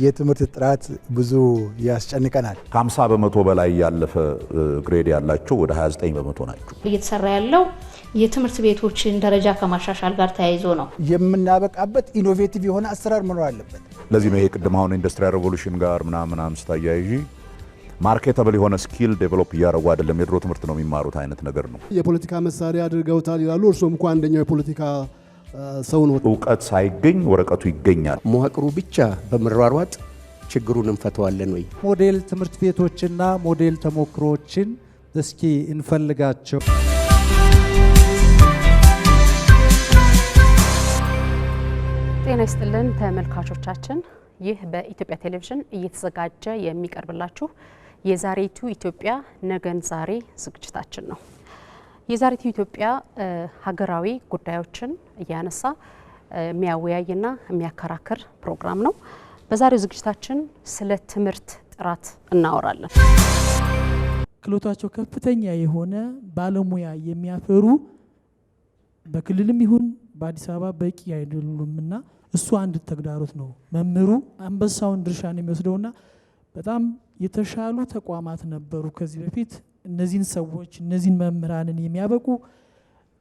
የትምህርት ጥራት ብዙ ያስጨንቀናል። ከ50 በመቶ በላይ ያለፈ ግሬድ ያላቸው ወደ 29 በመቶ ናቸው። እየተሰራ ያለው የትምህርት ቤቶችን ደረጃ ከማሻሻል ጋር ተያይዞ ነው። የምናበቃበት ኢኖቬቲቭ የሆነ አሰራር መኖር አለበት። ለዚህ ነው ይሄ ቅድም አሁን ኢንዱስትሪያል ሬቮሉሽን ጋር ምናምን ስታያይጂ ማርኬታብል የሆነ ስኪል ዴቨሎፕ እያደረጉ አይደለም። የድሮ ትምህርት ነው የሚማሩት አይነት ነገር ነው። የፖለቲካ መሳሪያ አድርገውታል ይላሉ። እርሶም እንኳን አንደኛው የፖለቲካ ሰው ነው። እውቀት ሳይገኝ ወረቀቱ ይገኛል። መዋቅሩ ብቻ በመሯሯጥ ችግሩን እንፈተዋለን ወይ? ሞዴል ትምህርት ቤቶችና ሞዴል ተሞክሮዎችን እስኪ እንፈልጋቸው። ጤና ይስጥልን ተመልካቾቻችን፣ ይህ በኢትዮጵያ ቴሌቪዥን እየተዘጋጀ የሚቀርብላችሁ የዛሬቱ ኢትዮጵያ ነገን ዛሬ ዝግጅታችን ነው። የዛሬቱ ኢትዮጵያ ሀገራዊ ጉዳዮችን እያነሳ የሚያወያይና የሚያከራክር ፕሮግራም ነው። በዛሬው ዝግጅታችን ስለ ትምህርት ጥራት እናወራለን። ክህሎታቸው ከፍተኛ የሆነ ባለሙያ የሚያፈሩ በክልልም ይሁን በአዲስ አበባ በቂ አይደሉምና እሱ አንድ ተግዳሮት ነው። መምህሩ አንበሳውን ድርሻን የሚወስደውና በጣም የተሻሉ ተቋማት ነበሩ ከዚህ በፊት እነዚህን ሰዎች እነዚህን መምህራንን የሚያበቁ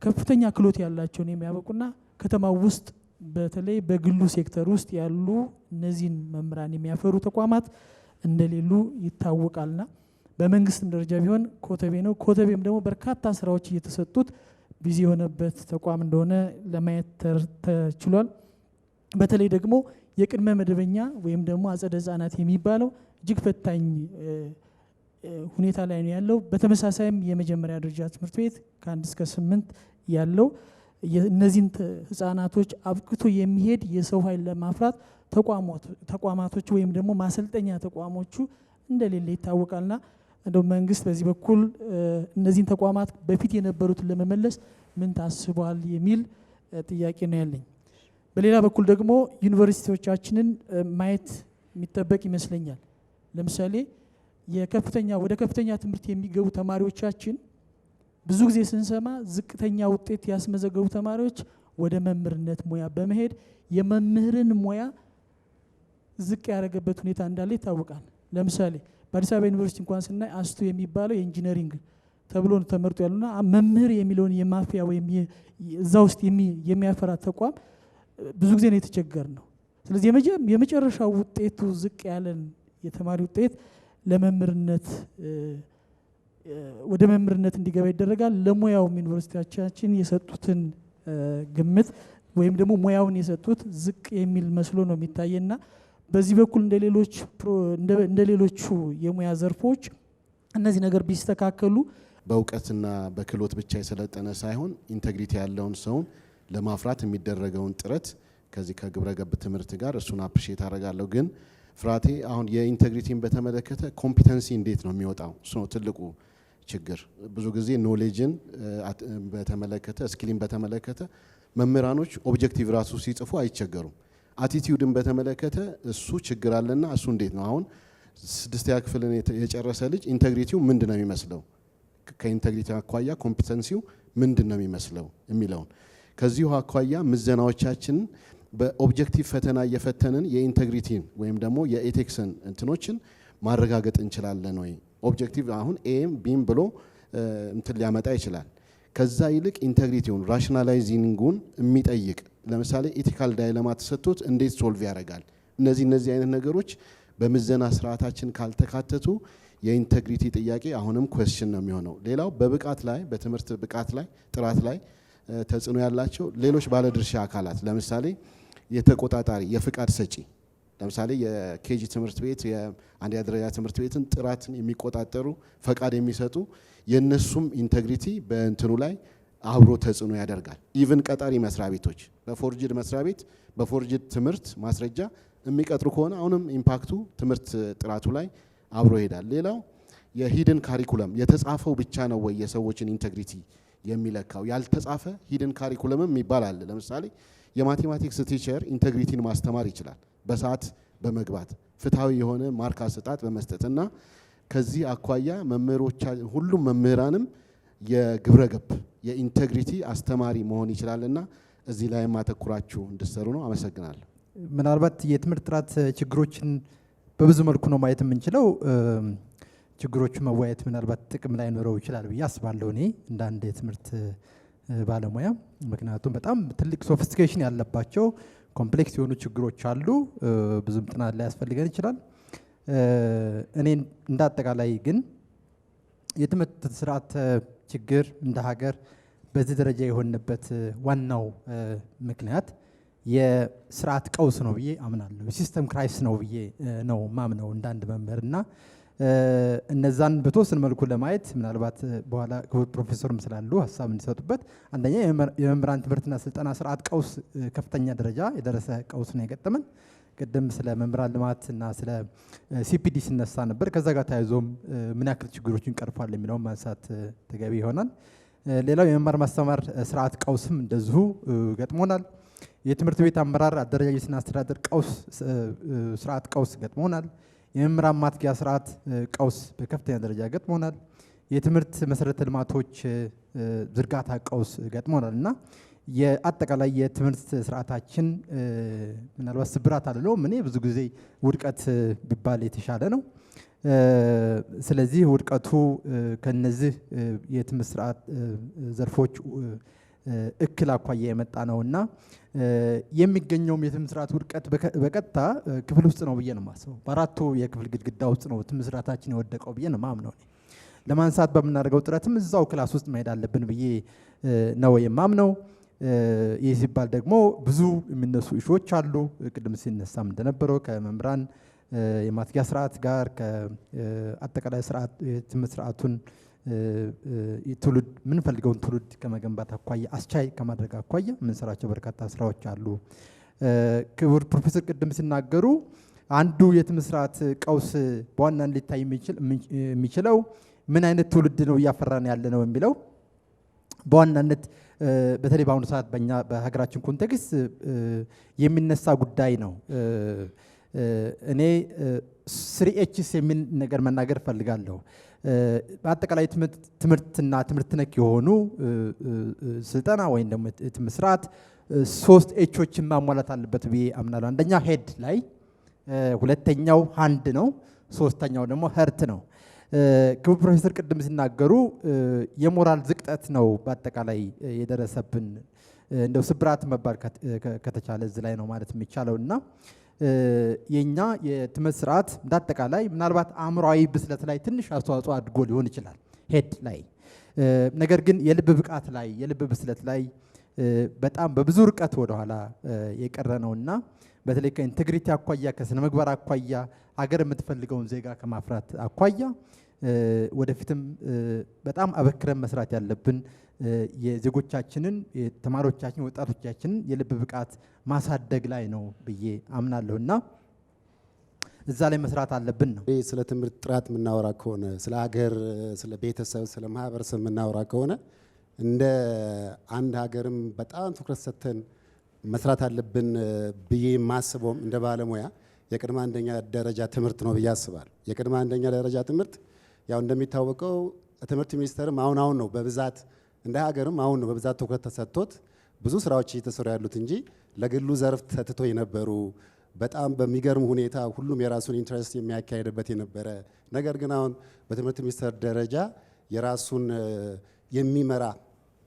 ከፍተኛ ክህሎት ያላቸውን የሚያበቁና ከተማው ውስጥ በተለይ በግሉ ሴክተር ውስጥ ያሉ እነዚህን መምህራን የሚያፈሩ ተቋማት እንደሌሉ ይታወቃልና በመንግስትም ደረጃ ቢሆን ኮተቤ ነው። ኮተቤም ደግሞ በርካታ ስራዎች እየተሰጡት ቢዚ የሆነበት ተቋም እንደሆነ ለማየት ተችሏል። በተለይ ደግሞ የቅድመ መደበኛ ወይም ደግሞ አጸደ ህጻናት የሚባለው እጅግ ፈታኝ ሁኔታ ላይ ነው ያለው። በተመሳሳይም የመጀመሪያ ደረጃ ትምህርት ቤት ከ1 እስከ 8 ያለው እነዚህን ህጻናቶች አብቅቶ የሚሄድ የሰው ኃይል ለማፍራት ተቋማቶች ወይም ደግሞ ማሰልጠኛ ተቋሞቹ እንደሌለ ይታወቃልና እንደው መንግስት በዚህ በኩል እነዚህን ተቋማት በፊት የነበሩትን ለመመለስ ምን ታስቧል የሚል ጥያቄ ነው ያለኝ። በሌላ በኩል ደግሞ ዩኒቨርሲቲዎቻችንን ማየት የሚጠበቅ ይመስለኛል። ለምሳሌ ወደ ከፍተኛ ትምህርት የሚገቡ ተማሪዎቻችን ብዙ ጊዜ ስንሰማ ዝቅተኛ ውጤት ያስመዘገቡ ተማሪዎች ወደ መምህርነት ሙያ በመሄድ የመምህርን ሙያ ዝቅ ያደረገበት ሁኔታ እንዳለ ይታወቃል። ለምሳሌ በአዲስ አበባ ዩኒቨርሲቲ እንኳን ስናይ አስቱ የሚባለው የኢንጂነሪንግ ተብሎ ተመርጦ ያሉና መምህር የሚለውን የማፊያ ወይም እዛ ውስጥ የሚያፈራ ተቋም ብዙ ጊዜ ነው የተቸገር ነው። ስለዚህ የመጨረሻው ውጤቱ ዝቅ ያለን የተማሪ ውጤት ለመምህርነት ወደ መምህርነት እንዲገባ ይደረጋል። ለሙያው ዩኒቨርሲቲዎቻችን የሰጡትን ግምት ወይም ደግሞ ሙያውን የሰጡት ዝቅ የሚል መስሎ ነው የሚታየና በዚህ በኩል እንደሌሎቹ የሙያ ዘርፎች እነዚህ ነገር ቢስተካከሉ በእውቀትና በክህሎት ብቻ የሰለጠነ ሳይሆን ኢንቴግሪቲ ያለውን ሰውን ለማፍራት የሚደረገውን ጥረት ከዚህ ከግብረ ገብ ትምህርት ጋር እሱን አፕሪሺየት አደርጋለሁ። ግን ፍራቴ አሁን የኢንቴግሪቲን በተመለከተ ኮምፒተንሲ እንዴት ነው የሚወጣው? እሱ ነው ትልቁ ችግር። ብዙ ጊዜ ኖሌጅን በተመለከተ ስኪልን በተመለከተ መምህራኖች ኦብጀክቲቭ ራሱ ሲጽፉ አይቸገሩም። አቲቲዩድን በተመለከተ እሱ ችግር አለና እሱ እንዴት ነው አሁን 6ኛ ክፍልን የጨረሰ ልጅ ኢንቴግሪቲው ምንድነው የሚመስለው፣ ከኢንቴግሪቲ አኳያ ኮምፒተንሲው ምንድነው የሚመስለው የሚለውን ከዚሁ አኳያ ምዘናዎቻችን በኦብጀክቲቭ ፈተና እየፈተንን የኢንቴግሪቲን ወይም ደግሞ የኤቲክስን እንትኖችን ማረጋገጥ እንችላለን ወይ? ኦብጀክቲቭ አሁን ኤም ቢም ብሎ እንትን ሊያመጣ ይችላል። ከዛ ይልቅ ኢንቴግሪቲውን ራሽናላይዚንጉን የሚጠይቅ ለምሳሌ ኢቲካል ዳይለማ ተሰጥቶት እንዴት ሶልቭ ያደርጋል? እነዚህ አይነት ነገሮች በምዘና ስርዓታችን ካልተካተቱ የኢንቴግሪቲ ጥያቄ አሁንም ኩዌስችን ነው የሚሆነው። ሌላው በብቃት ላይ በትምህርት ብቃት ላይ ጥራት ላይ ተጽዕኖ ያላቸው ሌሎች ባለድርሻ አካላት ለምሳሌ የተቆጣጣሪ የፍቃድ ሰጪ ለምሳሌ የኬጂ ትምህርት ቤት የአንደኛ ደረጃ ትምህርት ቤትን ጥራትን የሚቆጣጠሩ ፈቃድ የሚሰጡ የነሱም ኢንቴግሪቲ በእንትኑ ላይ አብሮ ተጽዕኖ ያደርጋል። ኢቭን ቀጣሪ መስሪያ ቤቶች በፎርጅድ መስሪያ ቤት በፎርጅድ ትምህርት ማስረጃ የሚቀጥሩ ከሆነ አሁንም ኢምፓክቱ ትምህርት ጥራቱ ላይ አብሮ ይሄዳል። ሌላው የሂድን ካሪኩለም የተጻፈው ብቻ ነው ወይ የሰዎችን ኢንቴግሪቲ የሚለካው? ያልተጻፈ ሂድን ካሪኩለምም ይባላል። ለምሳሌ የማቴማቲክስ ቲቸር ኢንቴግሪቲን ማስተማር ይችላል በሰዓት በመግባት ፍትሃዊ የሆነ ማርክ አሰጣጥ በመስጠትና ከዚህ አኳያ መምህሮች ሁሉም መምህራንም የግብረ ገብ የኢንቴግሪቲ አስተማሪ መሆን ይችላልና እዚህ ላይ ማተኩራችሁ እንድትሰሩ ነው። አመሰግናለሁ። ምናልባት የትምህርት ጥራት ችግሮችን በብዙ መልኩ ነው ማየት የምንችለው። ችግሮቹ መወያየት ምናልባት ጥቅም ላይ ኖረው ይችላል ብዬ አስባለሁ እኔ እንደ አንድ የትምህርት ባለሙያ። ምክንያቱም በጣም ትልቅ ሶፊስቲኬሽን ያለባቸው ኮምፕሌክስ የሆኑ ችግሮች አሉ። ብዙም ጥናት ላይ ያስፈልገን ይችላል። እኔ እንደ አጠቃላይ ግን የትምህርት ስርዓት ችግር እንደ ሀገር በዚህ ደረጃ የሆነበት ዋናው ምክንያት የስርዓት ቀውስ ነው ብዬ አምናለሁ። የሲስተም ክራይስ ነው ብዬ ነው ማምነው እንደ አንድ መምህር እና እነዛን በተወሰነ መልኩ ለማየት ምናልባት በኋላ ክቡር ፕሮፌሰርም ስላሉ ሀሳብ እንዲሰጡበት፣ አንደኛ የመምህራን ትምህርትና ስልጠና ስርዓት ቀውስ ከፍተኛ ደረጃ የደረሰ ቀውስ ነው የገጠመን። ቅድም ስለ መምህራን ልማት እና ስለ ሲፒዲ ሲነሳ ነበር። ከዛ ጋር ተያይዞም ምን ያክል ችግሮችን ቀርፏል የሚለውን ማንሳት ተገቢ ይሆናል። ሌላው የመማር ማስተማር ስርዓት ቀውስም እንደዚሁ ገጥሞናል። የትምህርት ቤት አመራር አደረጃጀትና አስተዳደር ቀውስ ስርዓት ቀውስ ገጥሞናል። የመምህራን ማትጊያ ስርዓት ቀውስ በከፍተኛ ደረጃ ገጥሞናል። የትምህርት መሰረተ ልማቶች ዝርጋታ ቀውስ ገጥሞናል እና የአጠቃላይ የትምህርት ስርዓታችን ምናልባት ስብራት አልለውም እኔ ብዙ ጊዜ ውድቀት ቢባል የተሻለ ነው። ስለዚህ ውድቀቱ ከነዚህ የትምህርት ስርዓት ዘርፎች እክል አኳያ የመጣ ነውና የሚገኘውም የትምህርት ስርዓት ውድቀት በቀጥታ ክፍል ውስጥ ነው ብዬ ነው የማስበው። በአራቱ የክፍል ግድግዳ ውስጥ ነው ትምህርት ስርዓታችን የወደቀው ብዬ ነው የማምነው። ለማንሳት በምናደርገው ጥረትም እዛው ክላስ ውስጥ መሄድ አለብን ብዬ ነው የማምነው። ይህ ሲባል ደግሞ ብዙ የሚነሱ ኢሹዎች አሉ። ቅድም ሲነሳም እንደነበረው ከመምህራን የማትጊያ ስርዓት ጋር ከአጠቃላይ ስርዓት የትምህርት ስርዓቱን ትውልድ የምንፈልገውን ትውልድ ከመገንባት አኳያ አስቻይ ከማድረግ አኳያ የምንሰራቸው በርካታ ስራዎች አሉ። ክቡር ፕሮፌሰር ቅድም ሲናገሩ አንዱ የትምህርት ስርዓት ቀውስ በዋናነት ሊታይ የሚችለው ምን አይነት ትውልድ ነው እያፈራን ያለ ነው የሚለው በዋናነት በተለይ በአሁኑ ሰዓት በእኛ በሀገራችን ኮንቴክስት የሚነሳ ጉዳይ ነው። እኔ 3H's የሚል ነገር መናገር እፈልጋለሁ። በአጠቃላይ ትምህርትና ትምህርት ነክ የሆኑ ስልጠና ወይም ደግሞ የትምህርት ስርዓት 3 H'ዎችን ማሟላት አለበት ብዬ አምናለሁ። አንደኛ ሄድ ላይ፣ ሁለተኛው ሃንድ ነው፣ ሶስተኛው ደግሞ ሀርት ነው። ክቡር ፕሮፌሰር ቅድም ሲናገሩ የሞራል ዝቅጠት ነው በአጠቃላይ የደረሰብን እንደው ስብራት መባል ከተቻለ እዚህ ላይ ነው ማለት የሚቻለው እና የኛ የትምህርት ስርዓት እንዳጠቃላይ ምናልባት አእምሯዊ ብስለት ላይ ትንሽ አስተዋጽኦ አድርጎ ሊሆን ይችላል ሄድ ላይ። ነገር ግን የልብ ብቃት ላይ የልብ ብስለት ላይ በጣም በብዙ ርቀት ወደኋላ የቀረ ነውና በተለይ ከኢንቴግሪቲ አኳያ ከስነ ምግባር አኳያ ሀገር የምትፈልገውን ዜጋ ከማፍራት አኳያ ወደፊትም በጣም አበክረን መስራት ያለብን የዜጎቻችንን የተማሪዎቻችን ወጣቶቻችንን የልብ ብቃት ማሳደግ ላይ ነው ብዬ አምናለሁና እዛ ላይ መስራት አለብን ነው። ስለ ትምህርት ጥራት የምናወራ ከሆነ ስለ ሀገር፣ ስለ ቤተሰብ፣ ስለ ማህበረሰብ የምናወራ ከሆነ እንደ አንድ ሀገርም በጣም ትኩረት ሰጥተን መስራት አለብን ብዬ የማስበውም እንደ ባለሙያ የቅድመ አንደኛ ደረጃ ትምህርት ነው ብዬ አስባለሁ። የቅድመ አንደኛ ደረጃ ትምህርት ያው እንደሚታወቀው ትምህርት ሚኒስቴርም አሁን ነው በብዛት እንደ ሀገርም አሁን ነው በብዛት ትኩረት ተሰጥቶት ብዙ ስራዎች እየተሰሩ ያሉት እንጂ ለግሉ ዘርፍ ተትቶ የነበሩ በጣም በሚገርም ሁኔታ ሁሉም የራሱን ኢንትረስት የሚያካሄድበት የነበረ ነገር ግን አሁን በትምህርት ሚኒስቴር ደረጃ የራሱን የሚመራ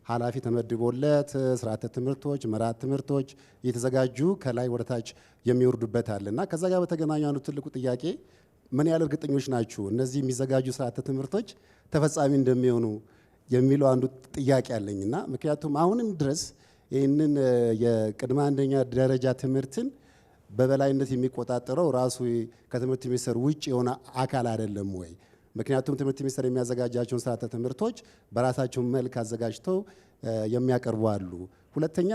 ኃላፊ ተመድቦለት ስርዓተ ትምህርቶች፣ መርሃ ትምህርቶች እየተዘጋጁ ከላይ ወደታች የሚወርዱበት አለና ከዛ ጋር በተገናኙ አንዱ ትልቁ ጥያቄ ምን ያህል እርግጠኞች ናችሁ እነዚህ የሚዘጋጁ ስርዓተ ትምህርቶች ተፈጻሚ እንደሚሆኑ የሚለው አንዱ ጥያቄ አለኝና ምክንያቱም አሁንም ድረስ ይህንን የቅድመ አንደኛ ደረጃ ትምህርትን በበላይነት የሚቆጣጠረው ራሱ ከትምህርት ሚኒስቴር ውጭ የሆነ አካል አይደለም ወይ? ምክንያቱም ትምህርት ሚኒስቴር የሚያዘጋጃቸውን ስርዓተ ትምህርቶች በራሳቸው መልክ አዘጋጅተው የሚያቀርቡ አሉ። ሁለተኛ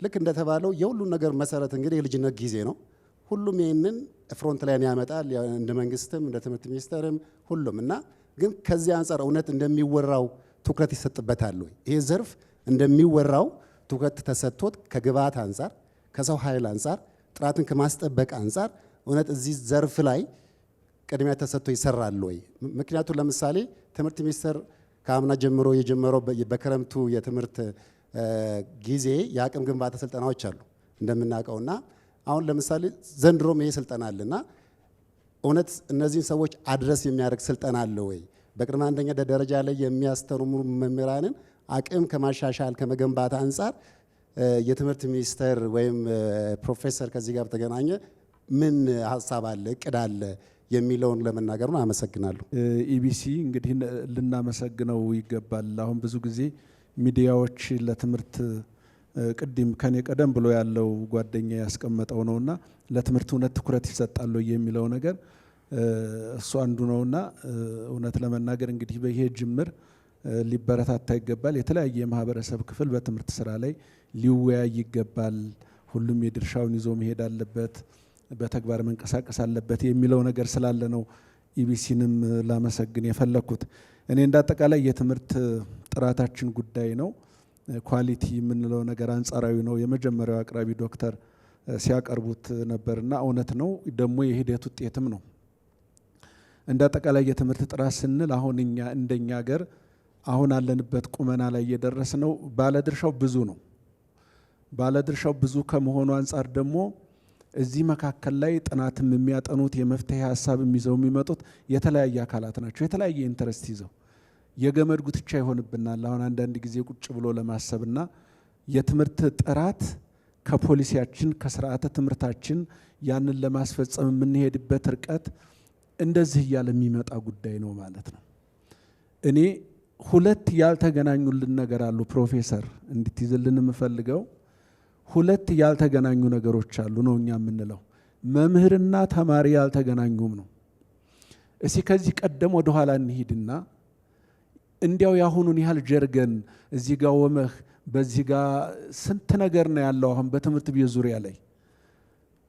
ልክ እንደተባለው የሁሉን ነገር መሰረት እንግዲህ የልጅነት ጊዜ ነው። ሁሉም ይህንን ፍሮንት ላይ ያመጣል እንደ መንግስትም እንደ ትምህርት ሚኒስቴርም ሁሉም እና ግን ከዚህ አንጻር እውነት እንደሚወራው ትኩረት ይሰጥበታል ወይ? ይሄ ዘርፍ እንደሚወራው ትኩረት ተሰጥቶት ከግብዓት አንጻር ከሰው ኃይል አንጻር ጥራትን ከማስጠበቅ አንጻር እውነት እዚህ ዘርፍ ላይ ቅድሚያ ተሰጥቶ ይሰራል ወይ? ምክንያቱም ለምሳሌ ትምህርት ሚኒስቴር ከአምና ጀምሮ የጀመረው በክረምቱ የትምህርት ጊዜ የአቅም ግንባታ ስልጠናዎች አሉ እንደምናውቀውና አሁን ለምሳሌ ዘንድሮም ይሄ ስልጠና አለና እውነት እነዚህን ሰዎች አድረስ የሚያደርግ ስልጠና አለ ወይ? በቅድመ አንደኛ ደረጃ ላይ የሚያስተምሩ መምህራንን አቅም ከማሻሻል ከመገንባት አንጻር የትምህርት ሚኒስቴር ወይም ፕሮፌሰር ከዚህ ጋር በተገናኘ ምን ሀሳብ አለ እቅድ አለ የሚለውን ለመናገር ነው። አመሰግናለሁ። ኢቢሲ እንግዲህ ልናመሰግነው ይገባል። አሁን ብዙ ጊዜ ሚዲያዎች ለትምህርት ቅድም ከኔ ቀደም ብሎ ያለው ጓደኛ ያስቀመጠው ነውና ለትምህርት እውነት ትኩረት ይሰጣል የሚለው ነገር እሱ አንዱ ነውና እውነት ለመናገር እንግዲህ በይሄ ጅምር ሊበረታታ ይገባል። የተለያየ የማህበረሰብ ክፍል በትምህርት ስራ ላይ ሊወያይ ይገባል። ሁሉም የድርሻውን ይዞ መሄድ አለበት፣ በተግባር መንቀሳቀስ አለበት የሚለው ነገር ስላለ ነው ኢቢሲንም ላመሰግን የፈለኩት። እኔ እንዳጠቃላይ የትምህርት ጥራታችን ጉዳይ ነው። ኳሊቲ የምንለው ነገር አንጻራዊ ነው። የመጀመሪያው አቅራቢ ዶክተር ሲያቀርቡት ነበርና እውነት ነው፣ ደግሞ የሂደት ውጤትም ነው። እንዳጠቃላይ የትምህርት ጥራት ስንል አሁን እኛ እንደኛ ሀገር አሁን አለንበት ቁመና ላይ የደረስነው ባለድርሻው ብዙ ነው። ባለድርሻው ብዙ ከመሆኑ አንጻር ደግሞ እዚህ መካከል ላይ ጥናትም የሚያጠኑት የመፍትሄ ሀሳብ የሚይዘው የሚመጡት የተለያየ አካላት ናቸው። የተለያየ ኢንተረስት ይዘው የገመድ ጉትቻ ይሆንብናል። አሁን አንዳንድ ጊዜ ቁጭ ብሎ ለማሰብና የትምህርት ጥራት ከፖሊሲያችን ከስርዓተ ትምህርታችን ያንን ለማስፈጸም የምንሄድበት ርቀት እንደዚህ እያለ የሚመጣ ጉዳይ ነው ማለት ነው። እኔ ሁለት ያልተገናኙልን ነገር አሉ። ፕሮፌሰር እንድትይዝልን የምፈልገው ሁለት ያልተገናኙ ነገሮች አሉ ነው እኛ የምንለው። መምህርና ተማሪ ያልተገናኙም ነው። እስኪ ከዚህ ቀደም ወደ ኋላ እንሂድና እንዲያው ያሁኑን ያህል ጀርገን እዚህ ጋር ወመህ በዚህ ጋር ስንት ነገር ነው ያለው። አሁን በትምህርት ቤት ዙሪያ ላይ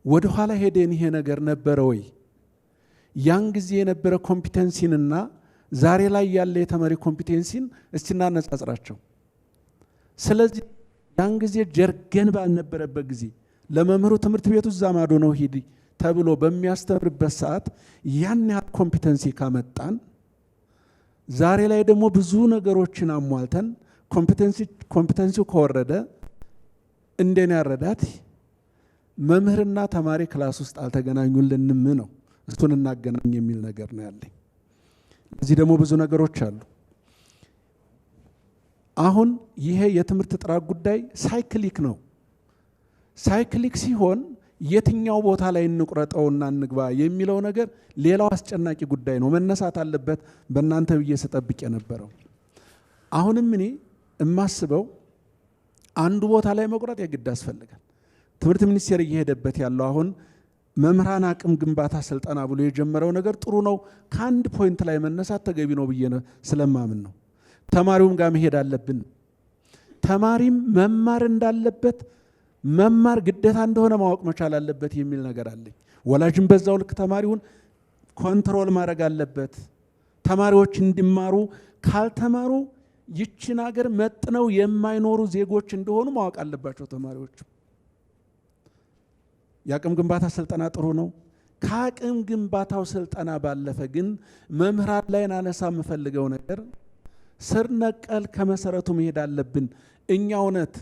ወደ ኋላ ሄደን ይሄ ነገር ነበረ ወይ? ያን ጊዜ የነበረ ኮምፒተንሲንና ዛሬ ላይ ያለ የተማሪ ኮምፒተንሲን እስቲ እናነጻጽራቸው። ስለዚህ ያን ጊዜ ጀርገን ባልነበረበት ጊዜ ለመምህሩ ትምህርት ቤቱ እዛ ማዶ ነው ሂድ ተብሎ በሚያስተምርበት ሰዓት ያን ያህል ኮምፒተንሲ ካመጣን ዛሬ ላይ ደግሞ ብዙ ነገሮችን አሟልተን ኮምፒተንሲው ከወረደ እንደኔ ያረዳት መምህርና ተማሪ ክላስ ውስጥ አልተገናኙልንም ነው። እሱን እናገናኝ የሚል ነገር ነው ያለኝ። እዚህ ደግሞ ብዙ ነገሮች አሉ። አሁን ይሄ የትምህርት ጥራት ጉዳይ ሳይክሊክ ነው። ሳይክሊክ ሲሆን የትኛው ቦታ ላይ እንቁረጠውና እንግባ የሚለው ነገር ሌላው አስጨናቂ ጉዳይ ነው። መነሳት አለበት በእናንተ ብዬ ስጠብቅ የነበረው። አሁንም እኔ የማስበው አንዱ ቦታ ላይ መቁረጥ የግድ ያስፈልጋል። ትምህርት ሚኒስቴር እየሄደበት ያለው አሁን መምህራን አቅም ግንባታ ስልጠና ብሎ የጀመረው ነገር ጥሩ ነው። ከአንድ ፖይንት ላይ መነሳት ተገቢ ነው ብዬ ስለማምን ነው። ተማሪውም ጋር መሄድ አለብን። ተማሪም መማር እንዳለበት መማር ግዴታ እንደሆነ ማወቅ መቻል አለበት የሚል ነገር አለኝ። ወላጅም በዛው ልክ ተማሪውን ኮንትሮል ማድረግ አለበት። ተማሪዎች እንዲማሩ ካልተማሩ ይችን ሀገር መጥነው የማይኖሩ ዜጎች እንደሆኑ ማወቅ አለባቸው ተማሪዎች። የአቅም ግንባታ ስልጠና ጥሩ ነው። ከአቅም ግንባታው ስልጠና ባለፈ ግን መምህራን ላይ አነሳ የምፈልገው ነገር ስር ነቀል ከመሰረቱ መሄድ አለብን። እኛ እውነት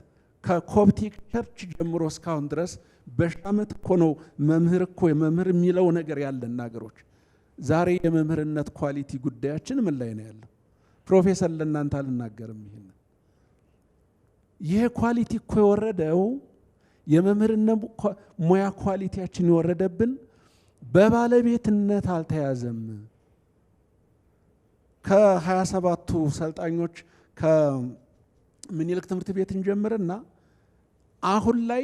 ከኮፕቲክ ቸርች ጀምሮ እስካሁን ድረስ በሻመት እኮ ነው መምህር እኮ የመምህር የሚለው ነገር ያለን ሀገሮች። ዛሬ የመምህርነት ኳሊቲ ጉዳያችን ምን ላይ ነው ያለው? ፕሮፌሰር ለእናንተ አልናገርም። ይሄ ኳሊቲ እኮ የወረደው የመምህርነት ሙያ ኳሊቲያችን የወረደብን በባለቤትነት አልተያዘም። ከ27ቱ ሰልጣኞች ከምኒልክ ትምህርት ቤት እንጀምርና አሁን ላይ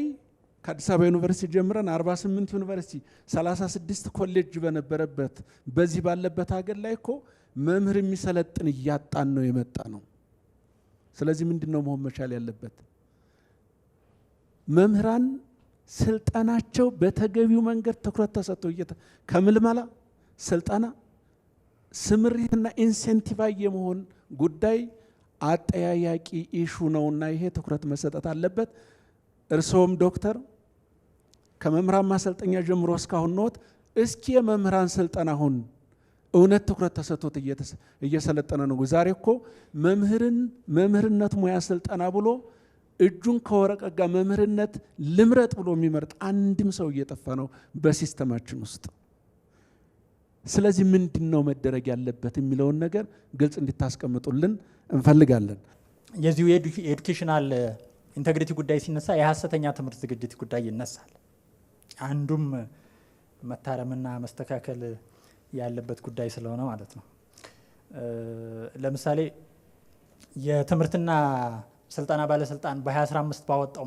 ከአዲስ አበባ ዩኒቨርሲቲ ጀምረን 48 ዩኒቨርሲቲ 36 ኮሌጅ በነበረበት በዚህ ባለበት ሀገር ላይ እኮ መምህር የሚሰለጥን እያጣን ነው የመጣ ነው። ስለዚህ ምንድነው መሆን መቻል ያለበት? መምህራን ስልጠናቸው በተገቢው መንገድ ትኩረት ተሰጥቶ ከምልመላ ስልጠና ስምሪትና ኢንሴንቲቫይ የመሆን ጉዳይ አጠያያቂ ኢሹ ነውና ይሄ ትኩረት መሰጠት አለበት። እርስዎም ዶክተር ከመምህራን ማሰልጠኛ ጀምሮ እስካሁን ነዎት። እስኪ የመምህራን ስልጠና አሁን እውነት ትኩረት ተሰጥቶት እየሰለጠነ ነው? ዛሬ እኮ መምህርነት ሙያ ስልጠና ብሎ እጁን ከወረቀት ጋር መምህርነት ልምረጥ ብሎ የሚመርጥ አንድም ሰው እየጠፋ ነው በሲስተማችን ውስጥ። ስለዚህ ምንድነው መደረግ ያለበት የሚለውን ነገር ግልጽ እንድታስቀምጡልን እንፈልጋለን። የዚሁ የኤዱኬሽናል ኢንቴግሪቲ ጉዳይ ሲነሳ የሐሰተኛ ትምህርት ዝግጅት ጉዳይ ይነሳል። አንዱም መታረምና መስተካከል ያለበት ጉዳይ ስለሆነ ማለት ነው። ለምሳሌ የትምህርትና ስልጠና ባለስልጣን በ2015 ባወጣው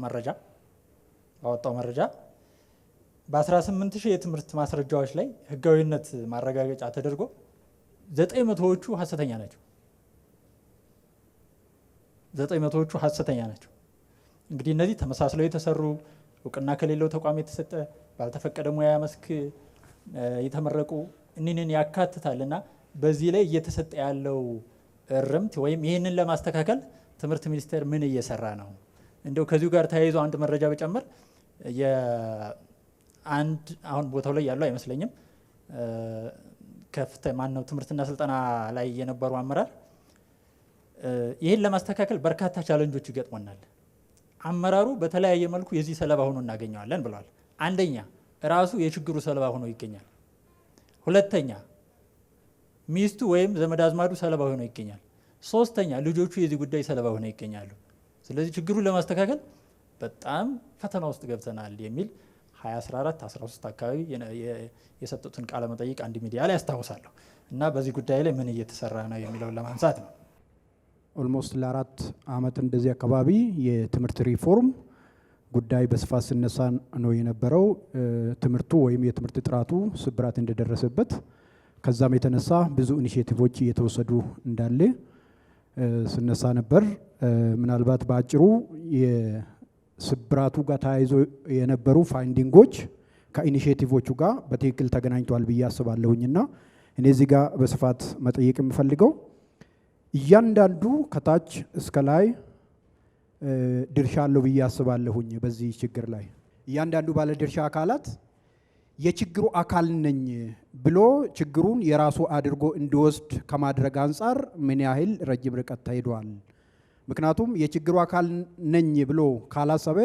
መረጃ በ18000 የትምህርት ማስረጃዎች ላይ ህጋዊነት ማረጋገጫ ተደርጎ 900ዎቹ ሐሰተኛ ናቸው። 900ዎቹ ሐሰተኛ ናቸው። እንግዲህ እነዚህ ተመሳስለው የተሰሩ እውቅና ከሌለው ተቋም የተሰጠ ባልተፈቀደ ሙያ መስክ የተመረቁ እነኝን ያካትታልና በዚህ ላይ እየተሰጠ ያለው እርምት ወይም ይህንን ለማስተካከል ትምህርት ሚኒስቴር ምን እየሰራ ነው? እንደው ከዚሁ ጋር ተያይዞ አንድ መረጃ በጨመር አሁን ቦታው ላይ ያለው አይመስለኝም ማነው ትምህርትና ስልጠና ላይ የነበሩ አመራር ይህን ለማስተካከል በርካታ ቻለንጆች ይገጥሞናል። አመራሩ በተለያየ መልኩ የዚህ ሰለባ ሆኖ እናገኘዋለን ብለዋል። አንደኛ ራሱ የችግሩ ሰለባ ሆኖ ይገኛል። ሁለተኛ ሚስቱ ወይም ዘመድ አዝማዱ ሰለባ ሆኖ ይገኛል። ሶስተኛ ልጆቹ የዚህ ጉዳይ ሰለባ ሆነው ይገኛሉ። ስለዚህ ችግሩን ለማስተካከል በጣም ፈተና ውስጥ ገብተናል የሚል 2014-13 አካባቢ የሰጡትን ቃለ መጠይቅ አንድ ሚዲያ ላይ ያስታውሳለሁ እና በዚህ ጉዳይ ላይ ምን እየተሰራ ነው የሚለውን ለማንሳት ነው። ኦልሞስት ለ4 ዓመት እንደዚህ አካባቢ የትምህርት ሪፎርም ጉዳይ በስፋት ሲነሳ ነው የነበረው። ትምህርቱ ወይም የትምህርት ጥራቱ ስብራት እንደደረሰበት ከዛም የተነሳ ብዙ ኢኒሼቲቮች እየተወሰዱ እንዳለ ስነሳ ነበር። ምናልባት በአጭሩ የስብራቱ ጋር ተያይዞ የነበሩ ፋይንዲንጎች ከኢኒሼቲቮቹ ጋር በትክክል ተገናኝቷል ብዬ አስባለሁኝና እኔ እዚህ ጋር በስፋት መጠየቅ የምፈልገው እያንዳንዱ ከታች እስከ ላይ ድርሻ አለው ብዬ አስባለሁኝ። በዚህ ችግር ላይ እያንዳንዱ ባለ ድርሻ አካላት የችግሩ አካል ነኝ ብሎ ችግሩን የራሱ አድርጎ እንዲወስድ ከማድረግ አንጻር ምን ያህል ረጅም ርቀት ተሄዷል? ምክንያቱም የችግሩ አካል ነኝ ብሎ ካላሰበ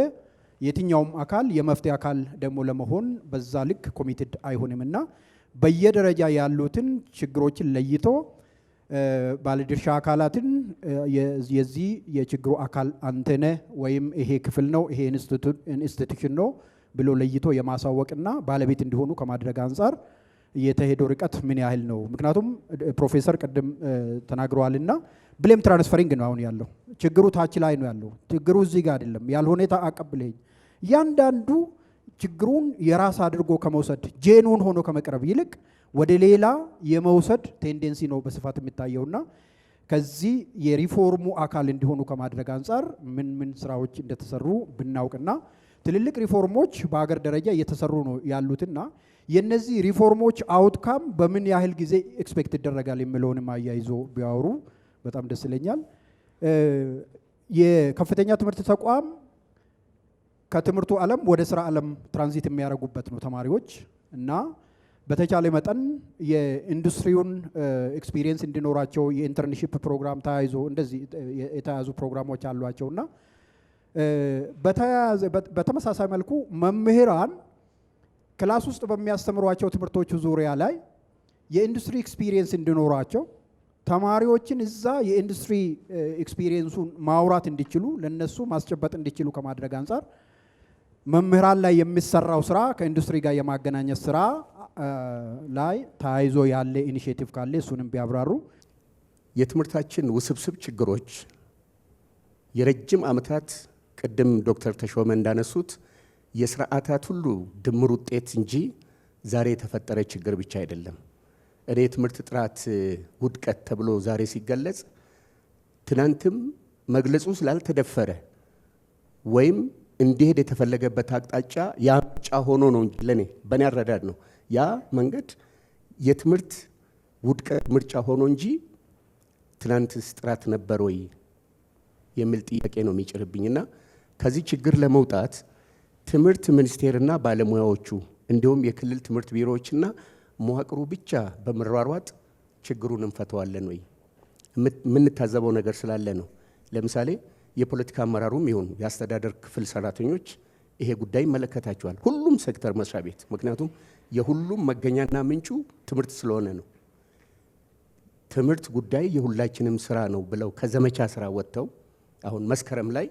የትኛውም አካል የመፍትሄ አካል ደግሞ ለመሆን በዛ ልክ ኮሚትድ አይሆንምና በየደረጃ ያሉትን ችግሮችን ለይቶ ባለድርሻ አካላትን የዚህ የችግሩ አካል አንተነ ወይም ይሄ ክፍል ነው ይሄ ኢንስቲትዩሽን ነው ብሎ ለይቶ የማሳወቅና ባለቤት እንዲሆኑ ከማድረግ አንጻር የተሄደው ርቀት ምን ያህል ነው? ምክንያቱም ፕሮፌሰር ቅድም ተናግረዋልና ብሌም ትራንስፈሪንግ ነው አሁን ያለው። ችግሩ ታች ላይ ነው ያለው። ችግሩ እዚህ ጋር አይደለም። ያልሆነ አቀብለኝ እያንዳንዱ ችግሩን የራስ አድርጎ ከመውሰድ ጄኑን ሆኖ ከመቅረብ ይልቅ ወደ ሌላ የመውሰድ ቴንደንሲ ነው በስፋት የሚታየውና ከዚህ የሪፎርሙ አካል እንዲሆኑ ከማድረግ አንጻር ምን ስራዎች እንደተሰሩ ብናውቅና ትልልቅ ሪፎርሞች በሀገር ደረጃ እየተሰሩ ነው ያሉትና የነዚህ ሪፎርሞች አውትካም በምን ያህል ጊዜ ኤክስፔክት ይደረጋል የሚለውንም አያይዞ ቢያወሩ በጣም ደስ ይለኛል። የከፍተኛ ትምህርት ተቋም ከትምህርቱ ዓለም ወደ ስራ ዓለም ትራንዚት የሚያደርጉበት ነው ተማሪዎች እና በተቻለ መጠን የኢንዱስትሪውን ኤክስፒሪየንስ እንዲኖራቸው የኢንተርንሺፕ ፕሮግራም ተያይዞ እንደዚህ የተያዙ ፕሮግራሞች አሏቸውና በተመሳሳይ መልኩ መምህራን ክላስ ውስጥ በሚያስተምሯቸው ትምህርቶች ዙሪያ ላይ የኢንዱስትሪ ኤክስፒሪየንስ እንዲኖራቸው ተማሪዎችን እዛ የኢንዱስትሪ ኤክስፒሪየንሱን ማውራት እንዲችሉ ለነሱ ማስጨበጥ እንዲችሉ ከማድረግ አንጻር መምህራን ላይ የሚሰራው ስራ ከኢንዱስትሪ ጋር የማገናኘት ስራ ላይ ተያይዞ ያለ ኢኒሼቲቭ ካለ እሱንም ቢያብራሩ። የትምህርታችን ውስብስብ ችግሮች የረጅም ዓመታት ቅድም ዶክተር ተሾመ እንዳነሱት የስርዓታት ሁሉ ድምር ውጤት እንጂ ዛሬ የተፈጠረ ችግር ብቻ አይደለም። እኔ የትምህርት ጥራት ውድቀት ተብሎ ዛሬ ሲገለጽ ትናንትም መግለጹ ስላልተደፈረ ወይም እንዲሄድ የተፈለገበት አቅጣጫ ያ ምርጫ ሆኖ ነው እንጂ ለኔ በእኔ አረዳድ ነው ያ መንገድ የትምህርት ውድቀት ምርጫ ሆኖ እንጂ ትናንትስ ጥራት ነበር ወይ የሚል ጥያቄ ነው የሚጭርብኝና ከዚህ ችግር ለመውጣት ትምህርት ሚኒስቴርና ባለሙያዎቹ እንዲሁም የክልል ትምህርት ቢሮዎችና መዋቅሩ ብቻ በመሯሯጥ ችግሩን እንፈተዋለን ወይ? የምንታዘበው ነገር ስላለ ነው። ለምሳሌ የፖለቲካ አመራሩም ይሁን የአስተዳደር ክፍል ሰራተኞች ይሄ ጉዳይ ይመለከታቸዋል። ሁሉም ሴክተር መስሪያ ቤት፣ ምክንያቱም የሁሉም መገኛና ምንጩ ትምህርት ስለሆነ ነው። ትምህርት ጉዳይ የሁላችንም ስራ ነው ብለው ከዘመቻ ስራ ወጥተው አሁን መስከረም ላይ